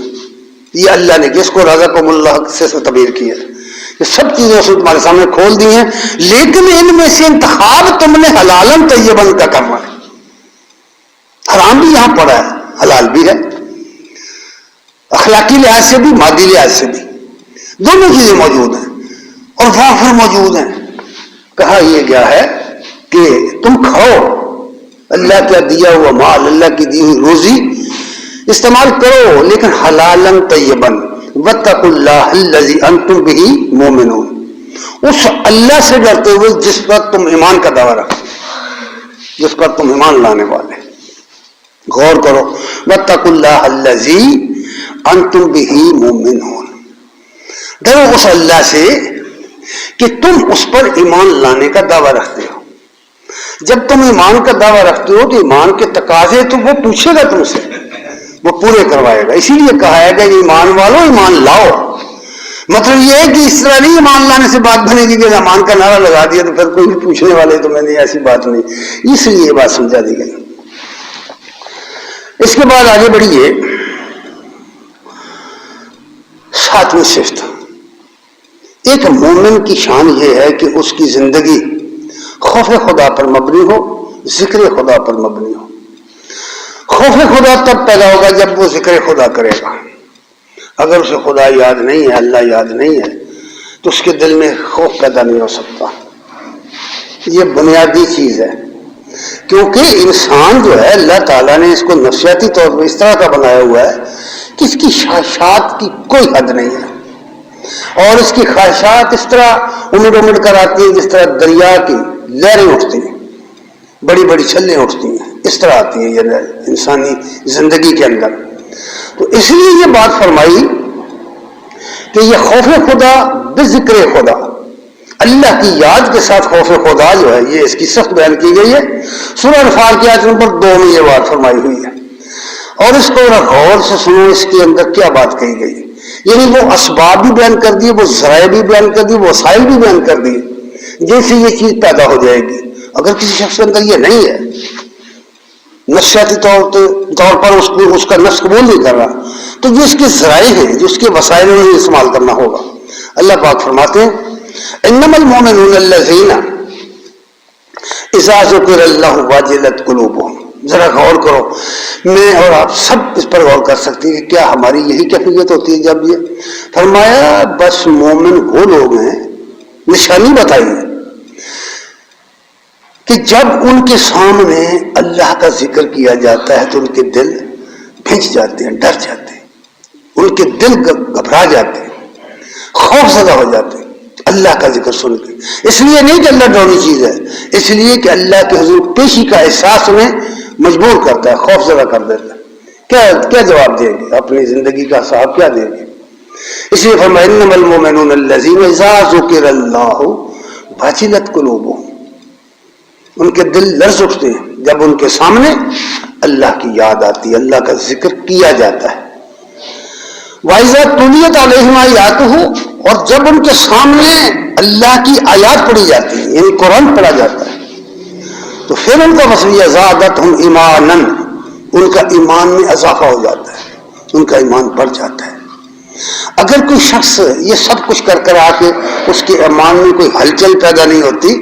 یہ اللہ نے جس کو رزقکم اللہ سے تعبیر کیا, یہ سب چیزیں اس نے تمہارے سامنے کھول دی ہیں, لیکن ان میں سے انتخاب تم نے حلالن طیبن کا کرنا ہے. حرام بھی یہاں پڑا ہے, حلال بھی ہے, اخلاقی لحاظ سے بھی مادی لحاظ سے بھی, دونوں چیزیں موجود ہیں اور وافر موجود ہیں. کہا یہ گیا ہے کہ تم کھاؤ, اللہ کا دیا ہوا مال, اللہ کی دی ہوئی روزی استعمال کرو, لیکن حلالن طیبن واتقوا اللہ الذی انتم بہ مؤمنون. اس اللہ سے ڈرتے ہوئے جس پر تم ایمان کا دعویٰ رکھتے, جس پر تم ایمان لانے والے. غور کرو, واتقوا اللہ الذی انتم بہ مؤمنون. ڈرو اس اللہ سے کہ تم اس پر ایمان لانے کا دعویٰ رکھتے ہو. جب تم ایمان کا دعویٰ رکھتے ہو تو ایمان کے تقاضے تو وہ پوچھے گا تم سے, وہ پورے کروائے گا. اسی لیے کہا ہے کہ ایمان والو ایمان لاؤ. مطلب یہ ہے کہ اس طرح نہیں ایمان لانے سے بات بنے گی کہ ایمان کا نعرہ لگا دیا تو پھر کوئی بھی پوچھنے والے تو میں نے, ایسی بات نہیں. اس لیے یہ بات سمجھا دی گئی. اس کے بعد آگے بڑھیے, 7ویں صفت. ایک مومن کی شان یہ ہے کہ اس کی زندگی خوف خدا پر مبنی ہو, ذکر خدا پر مبنی ہو. خوف خدا تب پیدا ہوگا جب وہ ذکر خدا کرے گا. اگر اسے خدا یاد نہیں ہے, اللہ یاد نہیں ہے, تو اس کے دل میں خوف پیدا نہیں ہو سکتا. یہ بنیادی چیز ہے, کیونکہ انسان جو ہے اللہ تعالیٰ نے اس کو نفسیاتی طور پر اس طرح کا بنایا ہوا ہے کہ اس کی خواہشات کی کوئی حد نہیں ہے, اور اس کی خواہشات اس طرح امڑ کر آتی ہیں جس طرح دریا کی لہریں اٹھتی ہیں, بڑی بڑی چھلیں اٹھتی ہیں, اس طرح آتی ہیں یہ انسانی زندگی کے اندر. تو اس لیے یہ بات فرمائی کہ یہ خوف خدا بذکر خدا, اللہ کی یاد کے ساتھ خوف خدا جو ہے, یہ اس کی سخت بیان کی گئی ہے. سورہ انفال کی آیت نمبر 2 میں یہ بات فرمائی ہوئی ہے. اور اس کو غور سے سنو, اس کے اندر کیا بات کہی گئی. یعنی وہ اسباب بھی بیان کر دیے, وہ ذرائع بھی بیان کر دیے, وہ وسائل بھی بیان کر دیے جیسے یہ چیز پیدا ہو جائے گی. اگر کسی شخص کے اندر یہ نہیں ہے, نفسیاتی طور پر اس کا نفس قبول نہیں کر رہا, تو جو اس کے ذرائع ہیں, جو اس کے وسائل انہیں استعمال کرنا ہوگا. اللہ پاک فرماتے ہیں انما المؤمنون الذین اذا ذکر اللہ وجلت قلوبہم. ذرا غور کرو, میں اور آپ سب اس پر غور کر سکتے ہیں کہ کیا ہماری یہی کیفیت ہوتی ہے. جب یہ فرمایا بس مومن وہ لوگ ہیں, نشانی بتائی ہے کہ جب ان کے سامنے اللہ کا ذکر کیا جاتا ہے تو ان کے دل بھنج جاتے ہیں, ڈر جاتے ہیں, ان کے دل گھبرا جاتے ہیں, خوف زدہ ہو جاتے ہیں اللہ کا ذکر سن کے. اس لیے نہیں کہ اللہ ڈراؤنی چیز ہے, اس لیے کہ اللہ کے حضور پیشی کا احساس انہیں مجبور کرتا ہے, خوف زدہ کر دیتا ہے. کیا جواب دیں گے, اپنی زندگی کا صاحب کیا دیں گے. اس لیے فرمایا انما المؤمنون الذین اذا ذکر اللہ وجلت قلوبہم. ان کے دل لرز اٹھتے ہیں جب ان کے سامنے اللہ کی یاد آتی ہے, اللہ کا ذکر کیا جاتا ہے. وَإِذَا تُلِيَتْ عَلَيْهِمْ آيَاتُهُ، اور جب ان کے سامنے اللہ کی آیات پڑھی جاتی ہے، یعنی قرآن پڑھا جاتا ہے، تو پھر ان کا وصیہ زادتہم ایمانا، ان کا ایمان میں اضافہ ہو جاتا ہے، ان کا ایمان بڑھ جاتا ہے۔ اگر کوئی شخص یہ سب کچھ کر کر آ کے اس کے ایمان میں کوئی ہلچل پیدا نہیں ہوتی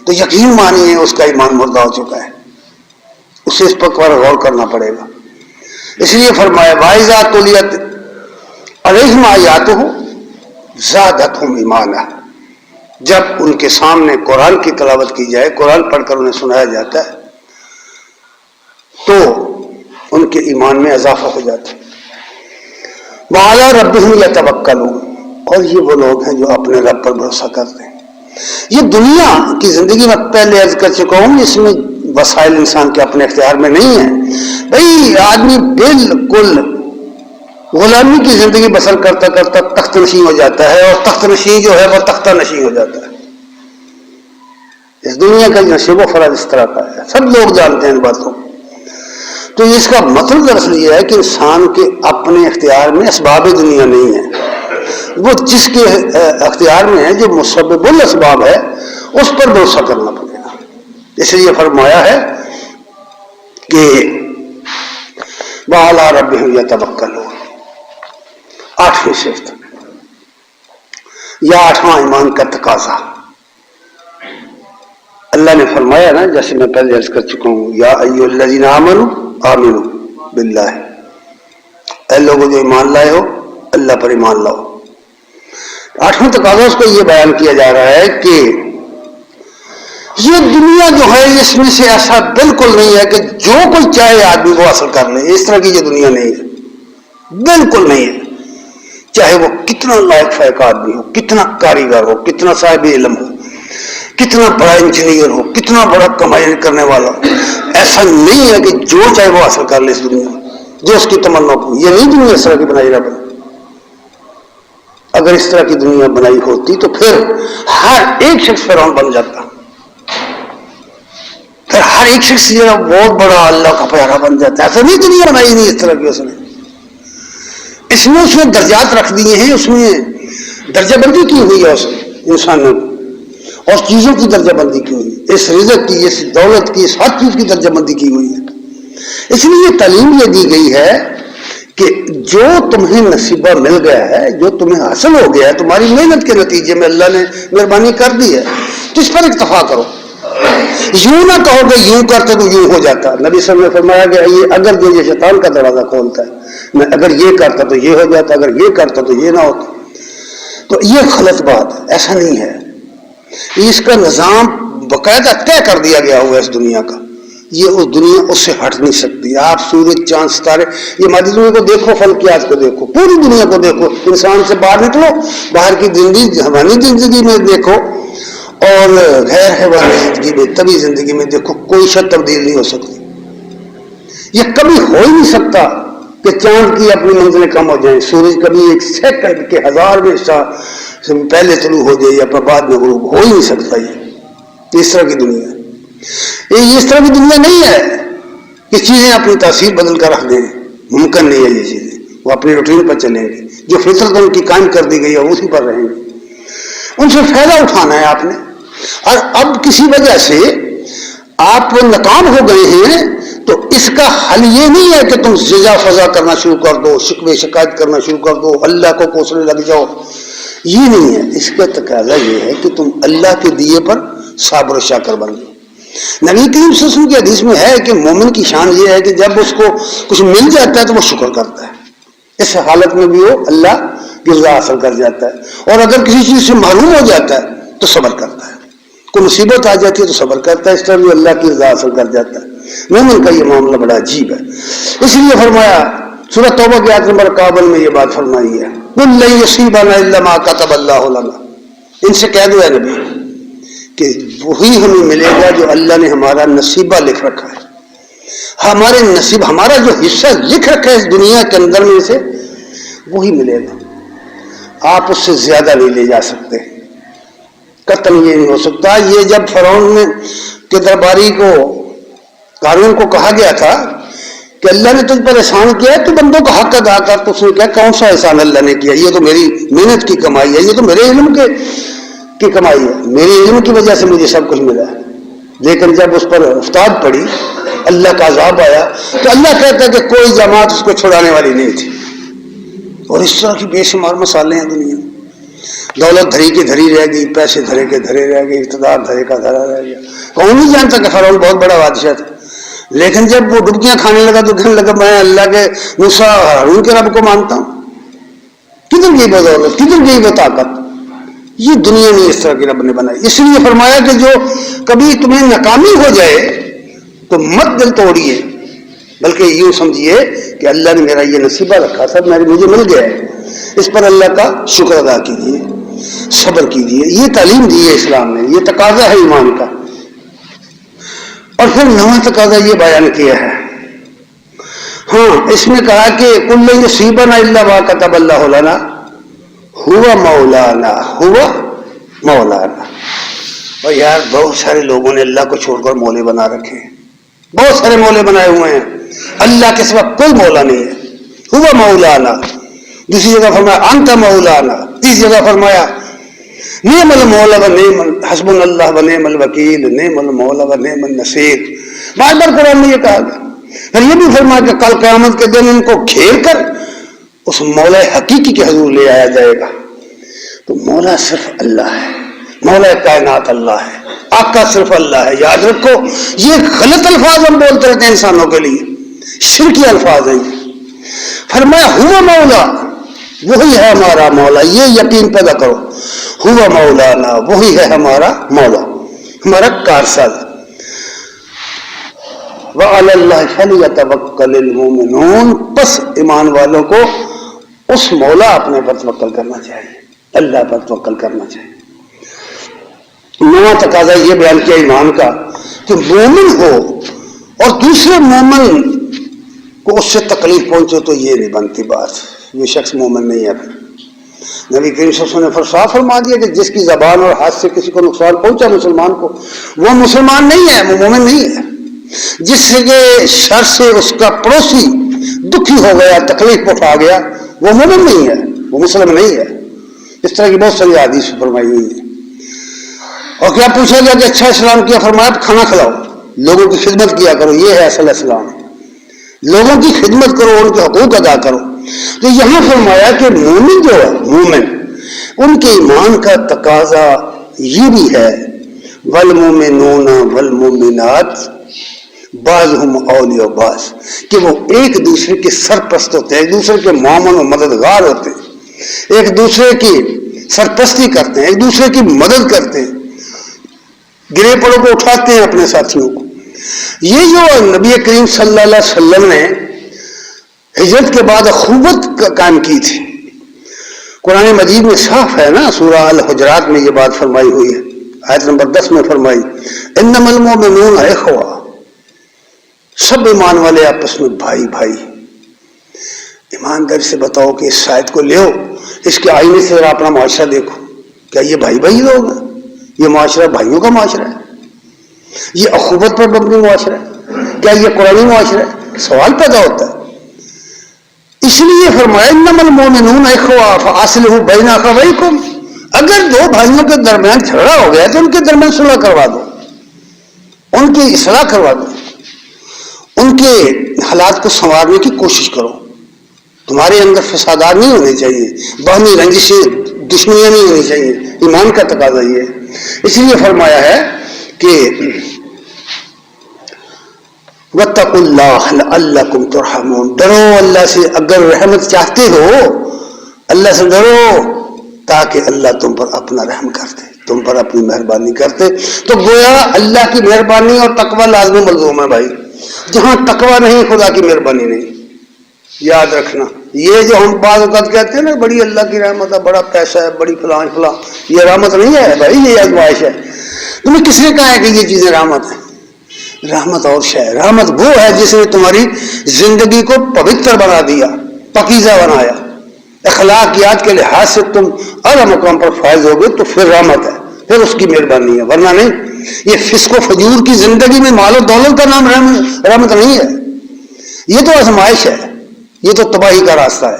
تو یقین مانیے اس کا ایمان مردہ ہو چکا ہے، اسے اس پر غور کرنا پڑے گا۔ اس لیے فرمایا وَإِذَا تُلِيَتْ عَلَيْهِمْ آیَاتُهُ زَادَتْهُمْ ایمانا، جب ان کے سامنے قرآن کی تلاوت کی جائے، قرآن پڑھ کر انہیں سنایا جاتا ہے تو ان کے ایمان میں اضافہ ہو جاتا ہے۔ وَعَلَىٰ رَبِّهِمْ يَتَوَكَّلُونَ، اور یہ وہ لوگ ہیں جو اپنے رب پر بھروسہ کرتے ہیں۔ یہ دنیا کی زندگی میں پہلے عرض کر چکا ہوں، اس میں وسائل انسان کے اپنے اختیار میں نہیں ہیں۔ بھئی آدمی بالکل غلامی کی زندگی بسر کرتا کرتا تخت نشین ہو جاتا ہے، اور تخت نشین جو ہے وہ تختہ نشین ہو جاتا ہے۔ اس دنیا کا نشیب و فراز اس طرح کا ہے، سب لوگ جانتے ہیں ان باتوں۔ تو اس کا مطلب دراصل یہ ہے کہ انسان کے اپنے اختیار میں اسباب دنیا نہیں ہے، وہ جس کے اختیار میں ہے، جو مسبب الاسباب ہے، اس پر بھروسہ کرنا پڑے گا۔ اس لیے فرمایا ہے کہ وَعَلَىٰ رَبِّهِمْ يَتَوَكَّلُونَ، 8ویں صفت یا 8واں ایمان کا تقاضا۔ اللہ نے فرمایا نا، جیسے میں پہلے عرض کر چکا ہوں، یا ایھا الذین آمنوا آمنوا باللہ، اے لوگوں جو ایمان لائے ہو اللہ پر ایمان لاؤ۔ 8واں تقاضا اس کو یہ بیان کیا جا رہا ہے کہ یہ دنیا جو ہے اس میں سے ایسا بالکل نہیں ہے کہ جو کوئی چاہے آدمی وہ حاصل کر لے، اس طرح کی یہ دنیا نہیں ہے، بالکل نہیں ہے۔ چاہے وہ کتنا لائق فائق آدمی ہو، کتنا کاریگر ہو، کتنا صاحب علم ہو، کتنا بڑا انجینئر ہو، کتنا بڑا کمائی کرنے والا ہو، ایسا نہیں ہے کہ جو چاہے وہ حاصل کر لے اس دنیا میں، جو اس کی تمنا ہو۔ یہ نہیں دنیا اس طرح کی بنائی رب نے۔ اگر اس طرح کی دنیا بنائی ہوتی تو پھر ہر ایک شخص فرعون بن جاتا، پھر ہر ایک شخص جو ہے بہت بڑا اللہ کا پیارا بن جاتا ہے۔ ایسا نہیں، دنیا بنائی نہیں اس طرح کی اس نے۔ اس میں درجات رکھ دیے ہیں، اس میں درجہ بندی کی ہوئی ہے اس انسانوں کی، اور چیزوں کی درجہ بندی کی ہوئی ہے، اس رزق کی، اس دولت کی، اس ہر چیز کی درجہ بندی کی ہوئی ہے۔ اس لیے تعلیم یہ دی گئی ہے کہ جو تمہیں نصیبہ مل گیا ہے، جو تمہیں حاصل ہو گیا ہے تمہاری محنت کے نتیجے میں، اللہ نے مہربانی کر دی ہے، تو اس پر اکتفا کرو۔ یوں نہ کہو کہ یوں کرتے تو یوں ہو جاتا۔ نبی صلی اللہ علیہ وسلم نے فرمایا کہ یہ اگر جو یہ شیطان کا دروازہ کھولتا ہے، میں اگر یہ کرتا تو یہ ہو جاتا، اگر یہ کرتا تو یہ نہ ہوتا، تو یہ غلط بات ہے، ایسا نہیں ہے۔ اس کا نظام باقاعدہ طے کر دیا گیا ہوا ہے اس دنیا کا، یہ اس دنیا اس سے ہٹ نہیں سکتی۔ آپ سورج، چاند، ستارے، یہ مادی دنیا کو دیکھو، فلکیات کو دیکھو، پوری دنیا کو دیکھو، انسان سے باہر نکلو، باہر کی زندگی، حیوانی زندگی میں دیکھو اور غیر حیوانی زندگی میں، طبعی زندگی میں دیکھو، کوئی شے تبدیل نہیں ہو سکتی۔ یہ کبھی ہو ہی نہیں سکتا کہ چاند کی اپنی منزلیں کم ہو جائیں، سورج کبھی ایک سیکنڈ کے 1000ویں حصہ پہلے طلوع ہو جائے یا بعد میں غروب، ہو ہی نہیں سکتا۔ یہ اس طرح کی دنیا ہے، یہ اس طرح کی دنیا نہیں ہے کہ چیزیں اپنی تاثیر بدل کر رکھ دیں، ممکن نہیں ہے یہ چیزیں۔ وہ اپنی روٹین پر چلیں گے، جو فطرت ان کی قائم کر دی گئی ہے اسی پر رہیں گے، ان سے فائدہ اٹھانا ہے آپ نے۔ اور اب کسی وجہ سے آپ ناکام ہو گئے ہیں تو اس کا حل یہ نہیں ہے کہ تم زجا فضا کرنا شروع کر دو، شکوے شکایت کرنا شروع کر دو، اللہ کو کوسنے لگ جاؤ، یہ نہیں ہے۔ اس کا تقاضا یہ ہے کہ تم اللہ کے دیے پر صابر و شاکر بن جاؤ۔ نبی کریم صلی اللہ علیہ وسلم کی حدیث میں ہے کہ مومن کی شان یہ ہے کہ جب اس کو کچھ مل جاتا ہے تو وہ شکر کرتا ہے، اس حالت میں بھی وہ اللہ کی رضا حاصل کر جاتا ہے، اور اگر کسی چیز سے محروم ہو جاتا ہے تو صبر کرتا ہے، کوئی مصیبت آ جاتی ہے تو صبر کرتا ہے، اس طرح بھی اللہ کی رضا حاصل کر جاتا ہے۔ مومن کا یہ معاملہ بڑا عجیب ہے۔ اس لیے فرمایا سورہ توبہ کی آیت نمبر 51 میں یہ بات فرمائی ہے، قُل لَن يُصِيبَنَا إِلَّا مَا كَتَبَ اللَّهُ لَنَا، ان سے کہہ دو اے نبی کہ وہی ہمیں ملے گا جو اللہ نے ہمارا نصیبہ لکھ رکھا ہے، ہمارے نصیب، ہمارا جو حصہ لکھ رکھا ہے اس دنیا کے اندر میں سے وہی ملے گا، آپ اس سے زیادہ نہیں لے جا سکتے، قطعاً یہ نہیں ہو سکتا۔ یہ جب فرعون کے درباری کو، قارون کو کہا گیا تھا کہ اللہ نے تجھ پر احسان کیا ہے تو بندوں کا حق ادا کر. تو اس نے کیا کون سا احسان اللہ نے کیا؟ یہ تو میری محنت کی کمائی ہے, یہ تو میرے علم کی کمائی ہے, میرے علم کی وجہ سے مجھے سب کچھ ملا ہے. لیکن جب اس پر افتاد پڑی, اللہ کا عذاب آیا, تو اللہ کہتا ہے کہ کوئی جماعت اس کو چھڑانے والی نہیں تھی. اور اس طرح کی بے شمار مسالے ہیں دنیا میں. دولت دھری کی دھری رہ گئی, پیسے دھرے کے دھرے رہ گئے, اقتدار دھرے کا دھرا رہ گیا. کون نہیں جانتا کہ فرعون بہت بڑا بادشاہ تھا, لیکن جب وہ ڈبکیاں کھانے لگا تو کہنے لگا میں اللہ کے موسیٰ ہارون کے رب کو مانتا ہوں. کدھر گئی بدولت, کدھر گئی وہ طاقت؟ یہ دنیا نہیں اس طرح کی رب نے بنائی. اس لیے فرمایا کہ جو کبھی تمہیں ناکامی ہو جائے تو مت دل توڑیے, بلکہ یوں سمجھیے کہ اللہ نے میرا یہ نصیبہ رکھا تھا, مجھے مل گیا ہے, اس پر اللہ کا شکر ادا کیجیے, صبر کیجیے. یہ تعلیم دی ہے اسلام نے, یہ تقاضا ہے ایمان کا. اور پھر نواں تقاضا یہ بیان کیا ہے. ہاں, اس میں کہا کہ کل یصیبنا الا ما کتب اللہ لنا ہوا مولانا, ہوا مولانا. اور یار بہت سارے لوگوں نے اللہ کو چھوڑ کر مولے بنا رکھے ہیں, بہت سارے مولے بنائے ہوئے ہیں. اللہ کے سوا کوئی مولا نہیں ہے. ہوا مولانا. دوسری جگہ فرمایا انت مولانا. تیسری جگہ فرمایا نعم المولا و نعم حسبنا اللہ و نعم الوکیل, نعم المولا و نعم النصیر. بار بار قرآن میں یہ کہا گیا. اور یہ بھی فرمایا کہ کل قیامت کے دن ان کو گھیر کر اس مولا حقیقی کے حضور لے آیا جائے گا. تو مولا صرف اللہ ہے, مولا کائنات اللہ ہے, آقا صرف اللہ ہے. یاد رکھو, یہ غلط الفاظ ہم بولتے رہتے ہیں انسانوں کے لیے, شرکی الفاظ ہیں. فرمایا ہوا مولا, وہی ہے ہمارا مولا. یہ یقین پیدا کرو, ہوا مولانا, وہی ہے ہمارا مولا, ہمارا کارساز. وعلی اللہ فلیتوکل المؤمنون. پس ایمان والوں کو اس مولا اپنے پر توکل کرنا چاہیے, اللہ پر توکل کرنا چاہیے. نواں تقاضا یہ بیان کیا ایمان کا کہ مومن ہو اور دوسرے مومن کو اس سے تکلیف پہنچے تو یہ نہیں بنتی بات, یہ شخص مومن نہیں ہے. نبی کریم صلی اللہ علیہ وسلم نے صاف فرما دیا کہ جس کی زبان اور ہاتھ سے کسی کو نقصان پہنچا مسلمان کو, وہ مسلمان نہیں ہے, وہ مومن نہیں ہے. جس کے شر سے اس کا پڑوسی دکھی ہو گیا, تکلیف اٹھا گیا, وہ مومن نہیں ہے, وہ مسلم نہیں ہے. اس طرح کی بہت ساری حدیث فرمائی ہوئی ہے. اور کیا پوچھا گیا کہ اچھا اسلام کیا؟ فرمایا کھانا کھلاؤ, لوگوں کی خدمت کیا کرو, یہ ہے اصل اسلام. لوگوں کی خدمت کرو, ان کے حقوق ادا کرو. تو یہاں فرمایا کہ مومن جو ہے, مومن, ان کے ایمان کا تقاضا یہ بھی ہے والمومنون والمومنات بعضهم اولیاء بعض, کہ وہ ایک دوسرے کے سرپرست ہوتے ہیں, ایک دوسرے کے معاون و مددگار ہوتے ہیں, ایک دوسرے کی سرپرستی کرتے ہیں, ایک دوسرے کی مدد کرتے ہیں, گرے پڑوں کو اٹھاتے ہیں اپنے ساتھیوں کو. یہ جو نبی کریم صلی اللہ علیہ وسلم نے ہجرت کے بعد اخوت قائم کی تھی, قرآن مجید میں صاف ہے نا, سورہ الحجرات میں یہ بات فرمائی ہوئی ہے, آیت نمبر 10 میں فرمائی انما المؤمنون اخوہ, سب ایمان والے آپس میں بھائی بھائی. ایمانداری سے بتاؤ کہ اس آیت کو لو, اس کے آئینے سے اپنا معاشرہ دیکھو, کیا یہ بھائی بھائی لوگ ہیں؟ یہ معاشرہ بھائیوں کا معاشرہ ہے, یہ اخوت پر مبنی معاشرہ ہے, کیا یہ قرآنی معاشرہ ہے؟ سوال پیدا ہوتا ہے. اس لیے فرمایا انما المؤمنون اخوہ فاصلحوا بین اخویکم. اگر دو بھائیوں کے درمیان جھگڑا ہو گیا تو ان کے درمیان صلح کروا دو, ان کی اصلاح کروا دو, ان کے حالات کو سنوارنے کی کوشش کرو. تمہارے اندر فسادات نہیں ہونے چاہیے, باہمی رنجشیں, دشمنیاں نہیں ہونی چاہیے. ایمان کا تقاضا یہ ہے. اس لیے فرمایا ہے کہ واتقوا اللہ لعلکم ترحمون, ڈرو اللہ سے, اگر رحمت چاہتے ہو اللہ سے ڈرو تاکہ اللہ تم پر اپنا رحم کرتے, تم پر اپنی مہربانی کرتے. تو گویا اللہ کی مہربانی اور تقوی لازم ملزوم ہے بھائی. جہاں تقوی نہیں خدا کی مہربانی نہیں. یاد رکھنا, یہ جو ہم بعض اوقات کہتے ہیں نا بڑی اللہ کی رحمت ہے, بڑا پیسہ ہے, بڑی فلاں فلاں, یہ رحمت نہیں ہے بھائی, یہ آزمائش ہے. تمہیں کس نے کہا ہے کہ یہ چیزیں رحمت ہیں؟ رحمت اور شے, رحمت وہ ہے جس نے تمہاری زندگی کو پوتر بنا دیا, پاکیزہ بنایا, اخلاقیات کے لحاظ سے تم اعلیٰ مقام پر فائز ہوگے تو پھر رحمت ہے, پھر اس کی مہربانی ہے, ورنہ نہیں. یہ فسق و فجور کی زندگی میں مال و دولت کا نام رحمت نہیں ہے. یہ تو آزمائش ہے، یہ تو تباہی کا راستہ ہے.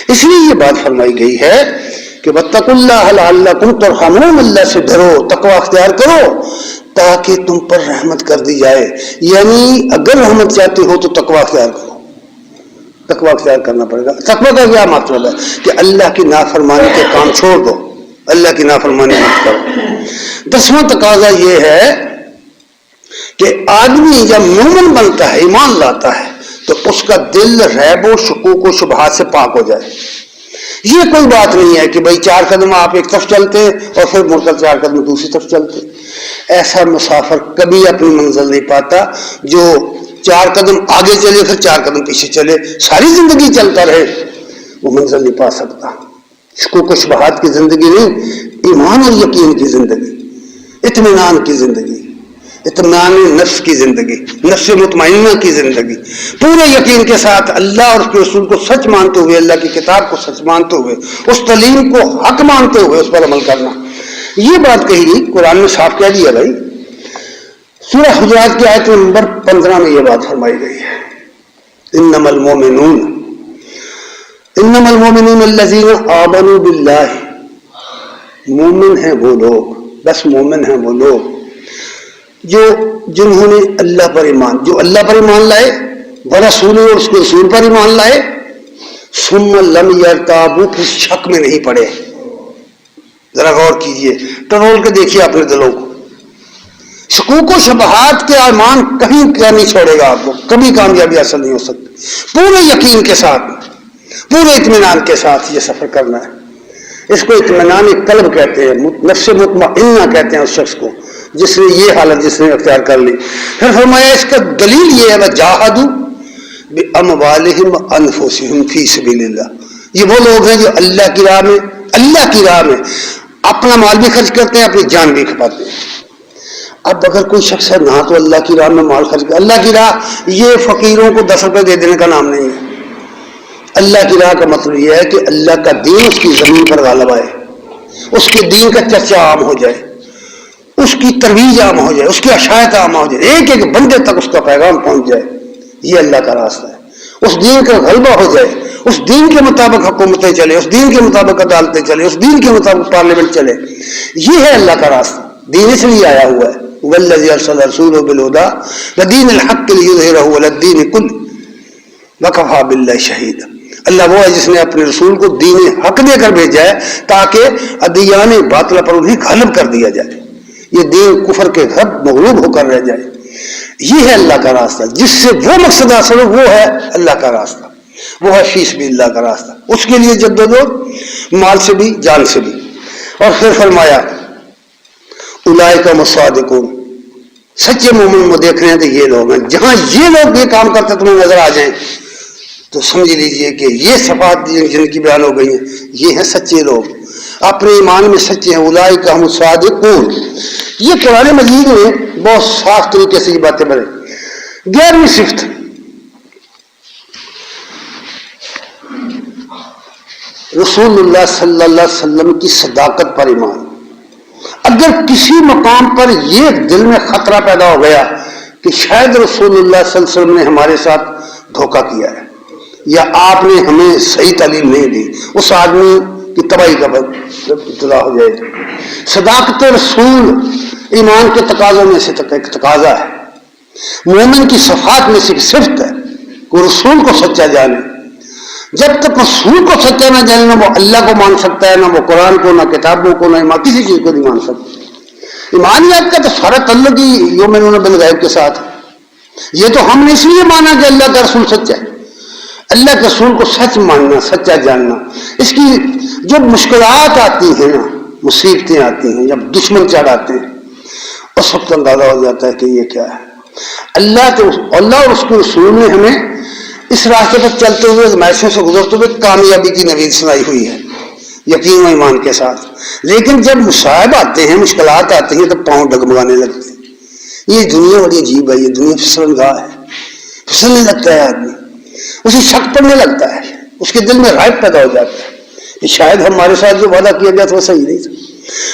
اس لیے یہ بات فرمائی گئی ہے کہ واتقوا اللہ لعلکم ترحمون، اللہ سے ڈرو، تقوی اختیار کرو تاکہ تم پر رحمت کر دی جائے. یعنی اگر رحمت چاہتے ہو تو تقوی اختیار کرو، تقوی اختیار کرنا پڑے گا. تقوی کا کیا مطلب ہے کہ اللہ کی نافرمانی کے کام چھوڑ دو، اللہ کی نافرمانی مت کرو. 10واں تقاضا یہ ہے کہ آدمی جب مومن بنتا ہے، ایمان لاتا ہے، تو اس کا دل ریب و شکوک و شبہات سے پاک ہو جائے. یہ کوئی بات نہیں ہے کہ بھائی 4 قدم آپ ایک طرف چلتے اور پھر مڑ کر 4 قدم دوسری طرف چلتے. ایسا مسافر کبھی اپنی منزل نہیں پاتا. جو 4 قدم آگے چلے پھر 4 قدم پیچھے چلے، ساری زندگی چلتا رہے، وہ منزل نہیں پا سکتا. شکوک و شبہات کی زندگی نہیں، ایمان اور یقین کی زندگی، اطمینان کی زندگی، اطمینان نفس کی زندگی، نفس مطمئنہ کی زندگی، پورے یقین کے ساتھ اللہ اور اس کے رسول کو سچ مانتے ہوئے، اللہ کی کتاب کو سچ مانتے ہوئے، اس تعلیم کو حق مانتے ہوئے اس پر عمل کرنا. یہ بات کہی گئی، قرآن میں صاف کہہ دیا بھائی. سورہ حجرات کی آیت نمبر 15 میں یہ بات فرمائی گئی ہے، انما المؤمنون الذین آمنوا باللہ. مومن ہیں وہ لوگ، بس مومن ہیں وہ لوگ جنہوں نے اللہ پر ایمان، جو اللہ پر ایمان لائے، ورسول اور اس کے رسول پر ایمان لائے، ثم لم یرتابوا، پھر شک میں نہیں پڑے. ذرا غور کیجئے، ٹرول کے دیکھیے اپنے دلوں کو. شکوک و شبہات کے ایمان کہیں کیا نہیں چھوڑے گا آپ کو، کبھی کامیابی حاصل نہیں ہو سکتی. پورے یقین کے ساتھ، پورے اطمینان کے ساتھ یہ سفر کرنا ہے. اس کو اطمینان قلب کہتے ہیں، نفس مطمئنہ کہتے ہیں اس شخص کو جس نے یہ حالت جس نے اختیار کر لی. پھر فرمایا اس کا دلیل یہ ہے وجاہدوا باموالہم وانفسہم فی سبیل اللہ. یہ وہ لوگ ہیں جو اللہ کی راہ میں اپنا مال بھی خرچ کرتے ہیں، اپنی جان بھی کھپاتے ہیں. اب اگر کوئی شخص ہے نہ تو اللہ کی راہ میں مال خرچ کر، اللہ کی راہ یہ فقیروں کو 10 روپے دے دینے کا نام نہیں ہے. اللہ کی راہ کا مطلب یہ ہے کہ اللہ کا دین اس کی زمین پر غالب آئے، اس کے دین کا چرچا عام ہو جائے، اس کی ترویج عام ہو جائے، اس کی اشاعت عام ہو جائے، ایک ایک بندے تک اس کا پیغام پہنچ جائے. یہ اللہ کا راستہ ہے. اس دین کا غلبہ ہو جائے، اس دین کے مطابق حکومتیں چلے، اس دین کے مطابق عدالتیں چلے، اس دین کے مطابق پارلیمنٹ چلے. یہ ہے اللہ کا راستہ. دین اس لیے آیا ہوا ہے، والذی ارسل رسولہ بالہدی ودین الحق لیظہرہ علی الدین کلہ وکفی باللہ شہیدا. اللہ وہ ہے جس نے اپنے رسول کو دین حق دے کر بھیجا ہے تاکہ ادیان باطلہ پر انہیں غالب کر دیا جائے، یہ دین کفر کے غلب مغلوب ہو کر رہ جائے. یہ ہے اللہ کا راستہ. جس سے وہ مقصد حاصل ہو وہ ہے اللہ کا راستہ، وہ ہے فی سبیل اللہ کا راستہ. اس کے لیے جدوجہد مال سے بھی جان سے بھی. اور پھر فرمایا اولئک هم الصادقون، سچے مومن وہ دیکھ رہے ہیں تو یہ لوگ ہیں. جہاں یہ لوگ یہ کام کرتے تمہیں نظر آ جائیں تو سمجھ لیجئے کہ یہ صفات جن کی بیان ہو گئی ہیں یہ ہیں سچے لوگ، اپنے ایمان میں سچے ہیں. اولئک هم الصادقون. یہ قرآن مجید میں بہت صاف طریقے سے یہ باتیں بنے. 11ویں صفت رسول اللہ صلی اللہ علیہ وسلم کی صداقت پر ایمان. اگر کسی مقام پر یہ دل میں خطرہ پیدا ہو گیا کہ شاید رسول اللہ صلی اللہ علیہ وسلم نے ہمارے ساتھ دھوکہ کیا ہے یا آپ نے ہمیں صحیح تعلیم نہیں دی، اس آدمی کی تباہی کا ابتدا ہو جائے. صداقت رسول ایمان کے تقاضوں میں سے ایک تقاضا ہے، مومن کی صفات میں سے ایک صفت ہے کہ رسول کو سچا جانے. جب تک رسول کو سچا نہ جانے نہ وہ اللہ کو مان سکتا ہے، نہ وہ قرآن کو، نہ کتابوں کو، نہ کسی چیز کو نہیں مان سکتا. ایمانیات کا تو سارا تعلق ہی یؤمنون بالغیب کے ساتھ ہے. یہ تو ہم نے اس لیے مانا کہ اللہ کا رسول سچا ہے. اللہ کے رسول کو سچ ماننا، سچا جاننا. اس کی جو مشکلات آتی ہیں نا، مصیبتیں آتی ہیں، جب دشمن چڑھ آتے ہیں اس وقت اندازہ ہو جاتا ہے کہ یہ کیا ہے. اللہ اور اس کے رسول نے ہمیں اس راستے پر چلتے ہوئے آزمائشوں سے گزرتے ہوئے کامیابی کی نوید سنائی ہوئی ہے یقین و ایمان کے ساتھ. لیکن جب مصائب آتے ہیں، مشکلات آتی ہیں تو پاؤں ڈگمگانے لگتے ہیں. یہ دنیا بڑی عجیب ہے، یہ دنیا پھسلن گاہ ہے. پھسلنے لگتا ہے آدمی، اسے شک پڑنے لگتا ہے، اس کے دل میں رائب پیدا ہو جاتا ہے کہ شاید ہمارے ساتھ جو وعدہ کیا گیا تھا وہ صحیح نہیں تھا.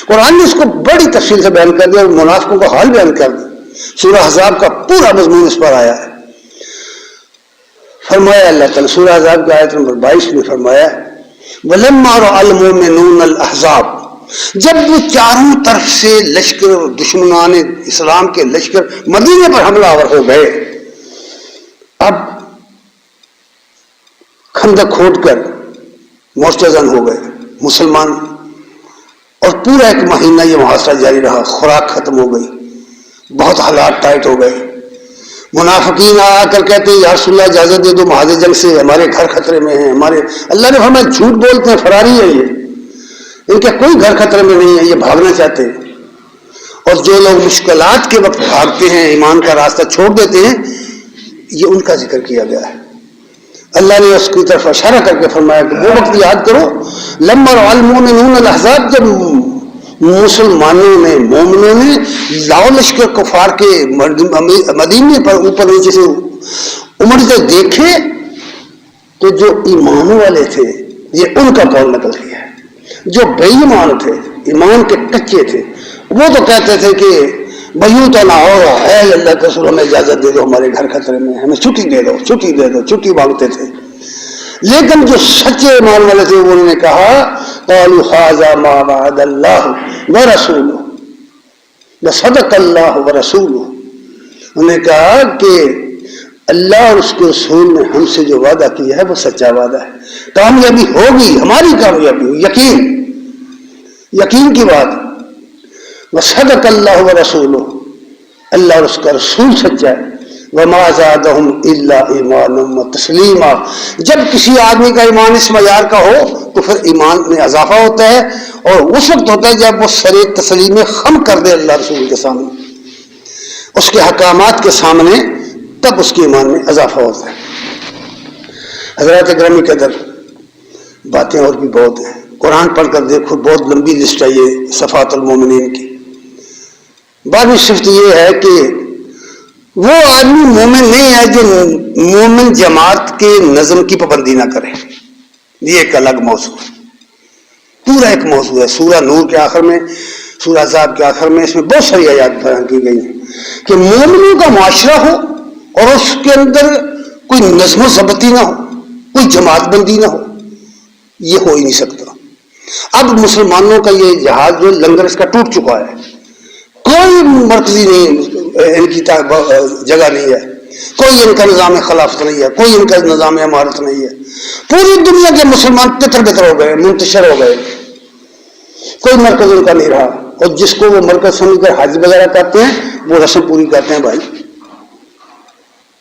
قرآن نے اس کو بڑی تفصیل سے بیان کر دیا اور منافقوں کا حال بیان کر دیا. سورہ احزاب کا پورا مضمون اس پر آیا ہے. فرمایا اللہ تعالیٰ سورہ احزاب کی آیت نمبر 22 میں فرمایا وَلَمَّا رَأَى الْمُؤْمِنُونَ الْأَحْزَابَ، جب وہ چاروں طرف سے لشکر دشمنان اسلام کے لشکر مدینے پر حملہ آور ہو گئے، اب خندق کھود کر مرتزن ہو گئے مسلمان، اور پورا ایک مہینہ یہ محاصرہ جاری رہا، خوراک ختم ہو گئی، بہت حالات ٹائٹ ہو گئے۔ منافقین آ کر کہتے ہیں یا رسول اللہ اجازت دے دو محاذ جنگ سے، ہمارے گھر خطرے میں ہیں، ہمارے اللہ نے فرمایا جھوٹ بولتے ہیں، فراری ہے یہ، ان کا کوئی گھر خطرے میں نہیں ہے، یہ بھاگنا چاہتے ہیں۔ اور جو لوگ مشکلات کے وقت بھاگتے ہیں، ایمان کا راستہ چھوڑ دیتے ہیں، یہ ان کا ذکر کیا گیا ہے۔ اللہ نے اس کی طرف اشارہ کر کے فرمایا کہ وہ وقت یاد کرو لما رأى المؤمنون الأحزاب، جب مسلمانوں نے مومنوں نے لاؤ لشکر کفار کے مدینے پر اوپر نیچے سے امڑتے دیکھے، تو جو ایمان والے تھے یہ ان کا قول نقل کیا ہے، جو بے ایمان تھے ایمان کے کچے تھے وہ تو کہتے تھے کہ بیوتنا اور اے اللہ کے رسول ہمیں اجازت دے دو، ہمارے گھر خطرے میں، ہمیں چھٹی دے دو، چھٹی دے دو، چھٹی مانگتے تھے۔ لیکن جو سچے ایمان والے تھے انہوں نے کہا قالوا هذا ما وعد الله ورسوله وصدق الله ورسوله، انہوں نے کہا کہ اللہ اور اس کے رسول نے ہم سے جو وعدہ کیا ہے وہ سچا وعدہ ہے، کامیابی ہوگی، ہماری کامیابی ہوگی، یقین کی بات۔ وصدق اللہ ورسولہ، اللہ اور اس کا رسول سچا ہے۔ وما زادهم الا ایمانا وتسلیما، جب کسی آدمی کا ایمان اس معیار کا ہو تو پھر ایمان میں اضافہ ہوتا ہے، اور اس وقت ہوتا ہے جب وہ سر تسلیم خم کر دے اللہ رسول کے سامنے، اس کے حکامات کے سامنے، تب اس کے ایمان میں اضافہ ہوتا ہے۔ حضرات گرامی قدر، باتیں اور بھی بہت ہیں، قرآن پڑھ کر دیکھو بہت لمبی لسٹ ہے یہ صفات المومنین کی۔ بارہویں صفت یہ ہے کہ وہ آدمی مومن نہیں ہے جو مومن جماعت کے نظم کی پابندی نہ کرے، یہ ایک الگ موضوع ہے، پورا ایک موضوع ہے۔ سورہ نور کے آخر میں، سورہ احزاب کے آخر میں اس میں بہت ساری آیات بیان کی گئی ہیں کہ مومنوں کا معاشرہ ہو اور اس کے اندر کوئی نظم و ضبطی نہ ہو، کوئی جماعت بندی نہ ہو، یہ ہو ہی نہیں سکتا۔ اب مسلمانوں کا یہ جہاز جو لنگر اس کا ٹوٹ چکا ہے، کوئی مرکزی نہیں، ان کی جگہ نہیں ہے، کوئی ان کا نظام خلافت نہیں ہے، کوئی ان کا نظام امارت نہیں ہے، پوری دنیا کے مسلمان تتر بتر ہو گئے، منتشر ہو گئے، کوئی مرکز ان کا نہیں رہا، اور جس کو وہ مرکز سمجھ کر حج وغیرہ کرتے ہیں وہ رسم پوری کرتے ہیں، بھائی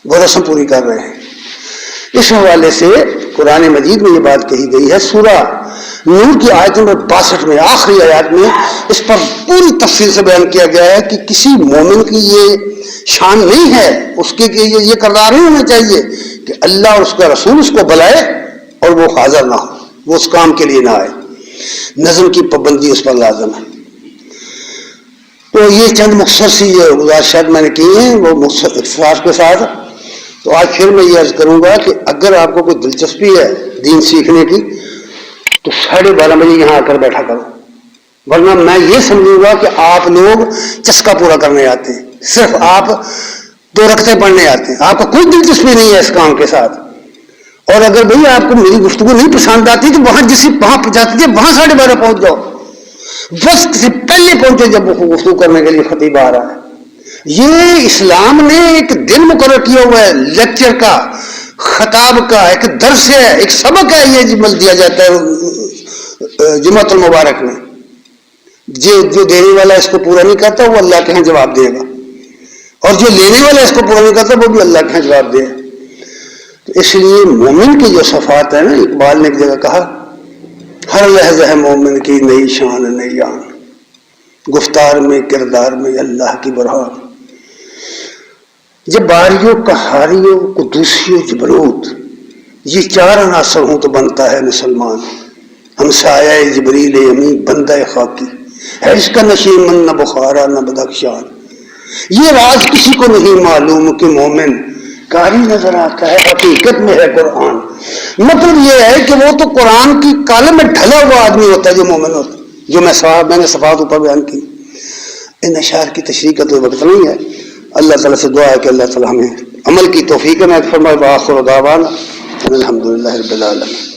وہ رسم پوری کر رہے ہیں۔ اس حوالے سے قرآن مجید میں یہ بات کہی گئی ہے، سورہ نور کی آیت نمبر 62 میں آخری آیات میں اس پر پوری تفصیل سے بیان کیا گیا ہے کہ کسی مومن کی یہ شان نہیں ہے، اس کے یہ کردار نہیں ہونا چاہیے کہ اللہ اور اس کا رسول اس کو بلائے اور وہ حاضر نہ ہو، وہ اس کام کے لیے نہ آئے، نظم کی پابندی اس پر لازم ہے۔ تو یہ چند مختصر سی گزارشات میں نے کی ہیں، وہ مختصر اختصار کے ساتھ۔ تو آج پھر میں یہ عرض کروں گا کہ اگر آپ کو کوئی دلچسپی ہے دین سیکھنے کی تو 12:30 بجے یہاں آ کر بیٹھا کرو، ورنہ میں یہ سمجھوں گا کہ آپ لوگ چسکا پورا کرنے آتے ہیں، صرف آپ 2 رکعتیں پڑھنے آتے ہیں، آپ کو کوئی دلچسپی نہیں ہے اس کام کے ساتھ۔ اور اگر بھئی آپ کو میری گفتگو نہیں پسند آتی تو وہاں وہاں جاتے تھے وہاں 12:30 پہنچ جاؤ، وقت سے پہلے پہنچے جب وہ گفتگو کرنے کے لیے خطیب آ رہا ہے۔ یہ اسلام نے ایک دن مقرر کیا ہوا ہے، لیکچر کا، خطاب کا، ایک درس ہے، ایک سبق ہے، یہ جمل دیا جاتا ہے جمعۃ المبارک میں۔ جو دینے والا اس کو پورا نہیں کرتا وہ اللہ کے ہاں جواب دے گا، اور جو لینے والا اس کو پورا نہیں کرتا وہ بھی اللہ کے ہاں جواب دے گا۔ تو اس لیے مومن کی جو صفات ہے نا، اقبال نے ایک جگہ کہا ہر لحظہ ہے مومن کی نئی شان نئی آن، گفتار میں کردار میں اللہ کی برہان، جب باریوں کہاریوں قدوسیوں جبروت، یہ 4 عناصر ہوں تو بنتا ہے مسلمان، ہم سایہ جبریل امی بندہ خاکی ہے، اس کا نشیمن نہ بخارا نہ بدخشان، یہ راز کسی کو نہیں معلوم کہ مومن کاری نظر آتا ہے حقیقت میں ہے قرآن۔ مطلب یہ ہے کہ وہ تو قرآن کی کالم میں ڈھلا ہوا آدمی ہوتا ہے جو مومن ہوتا ہے، جو میں نے صفات اوپر بیان کی۔ ان اشعار کی تشریح کا تو وقت نہیں ہے، اللہ تعالیٰ سے دعا ہے کہ اللہ تعالیٰ ہمیں عمل کی توفیق عنایت فرمائے. وآخر دعوانا الحمدللہ رب العالمین.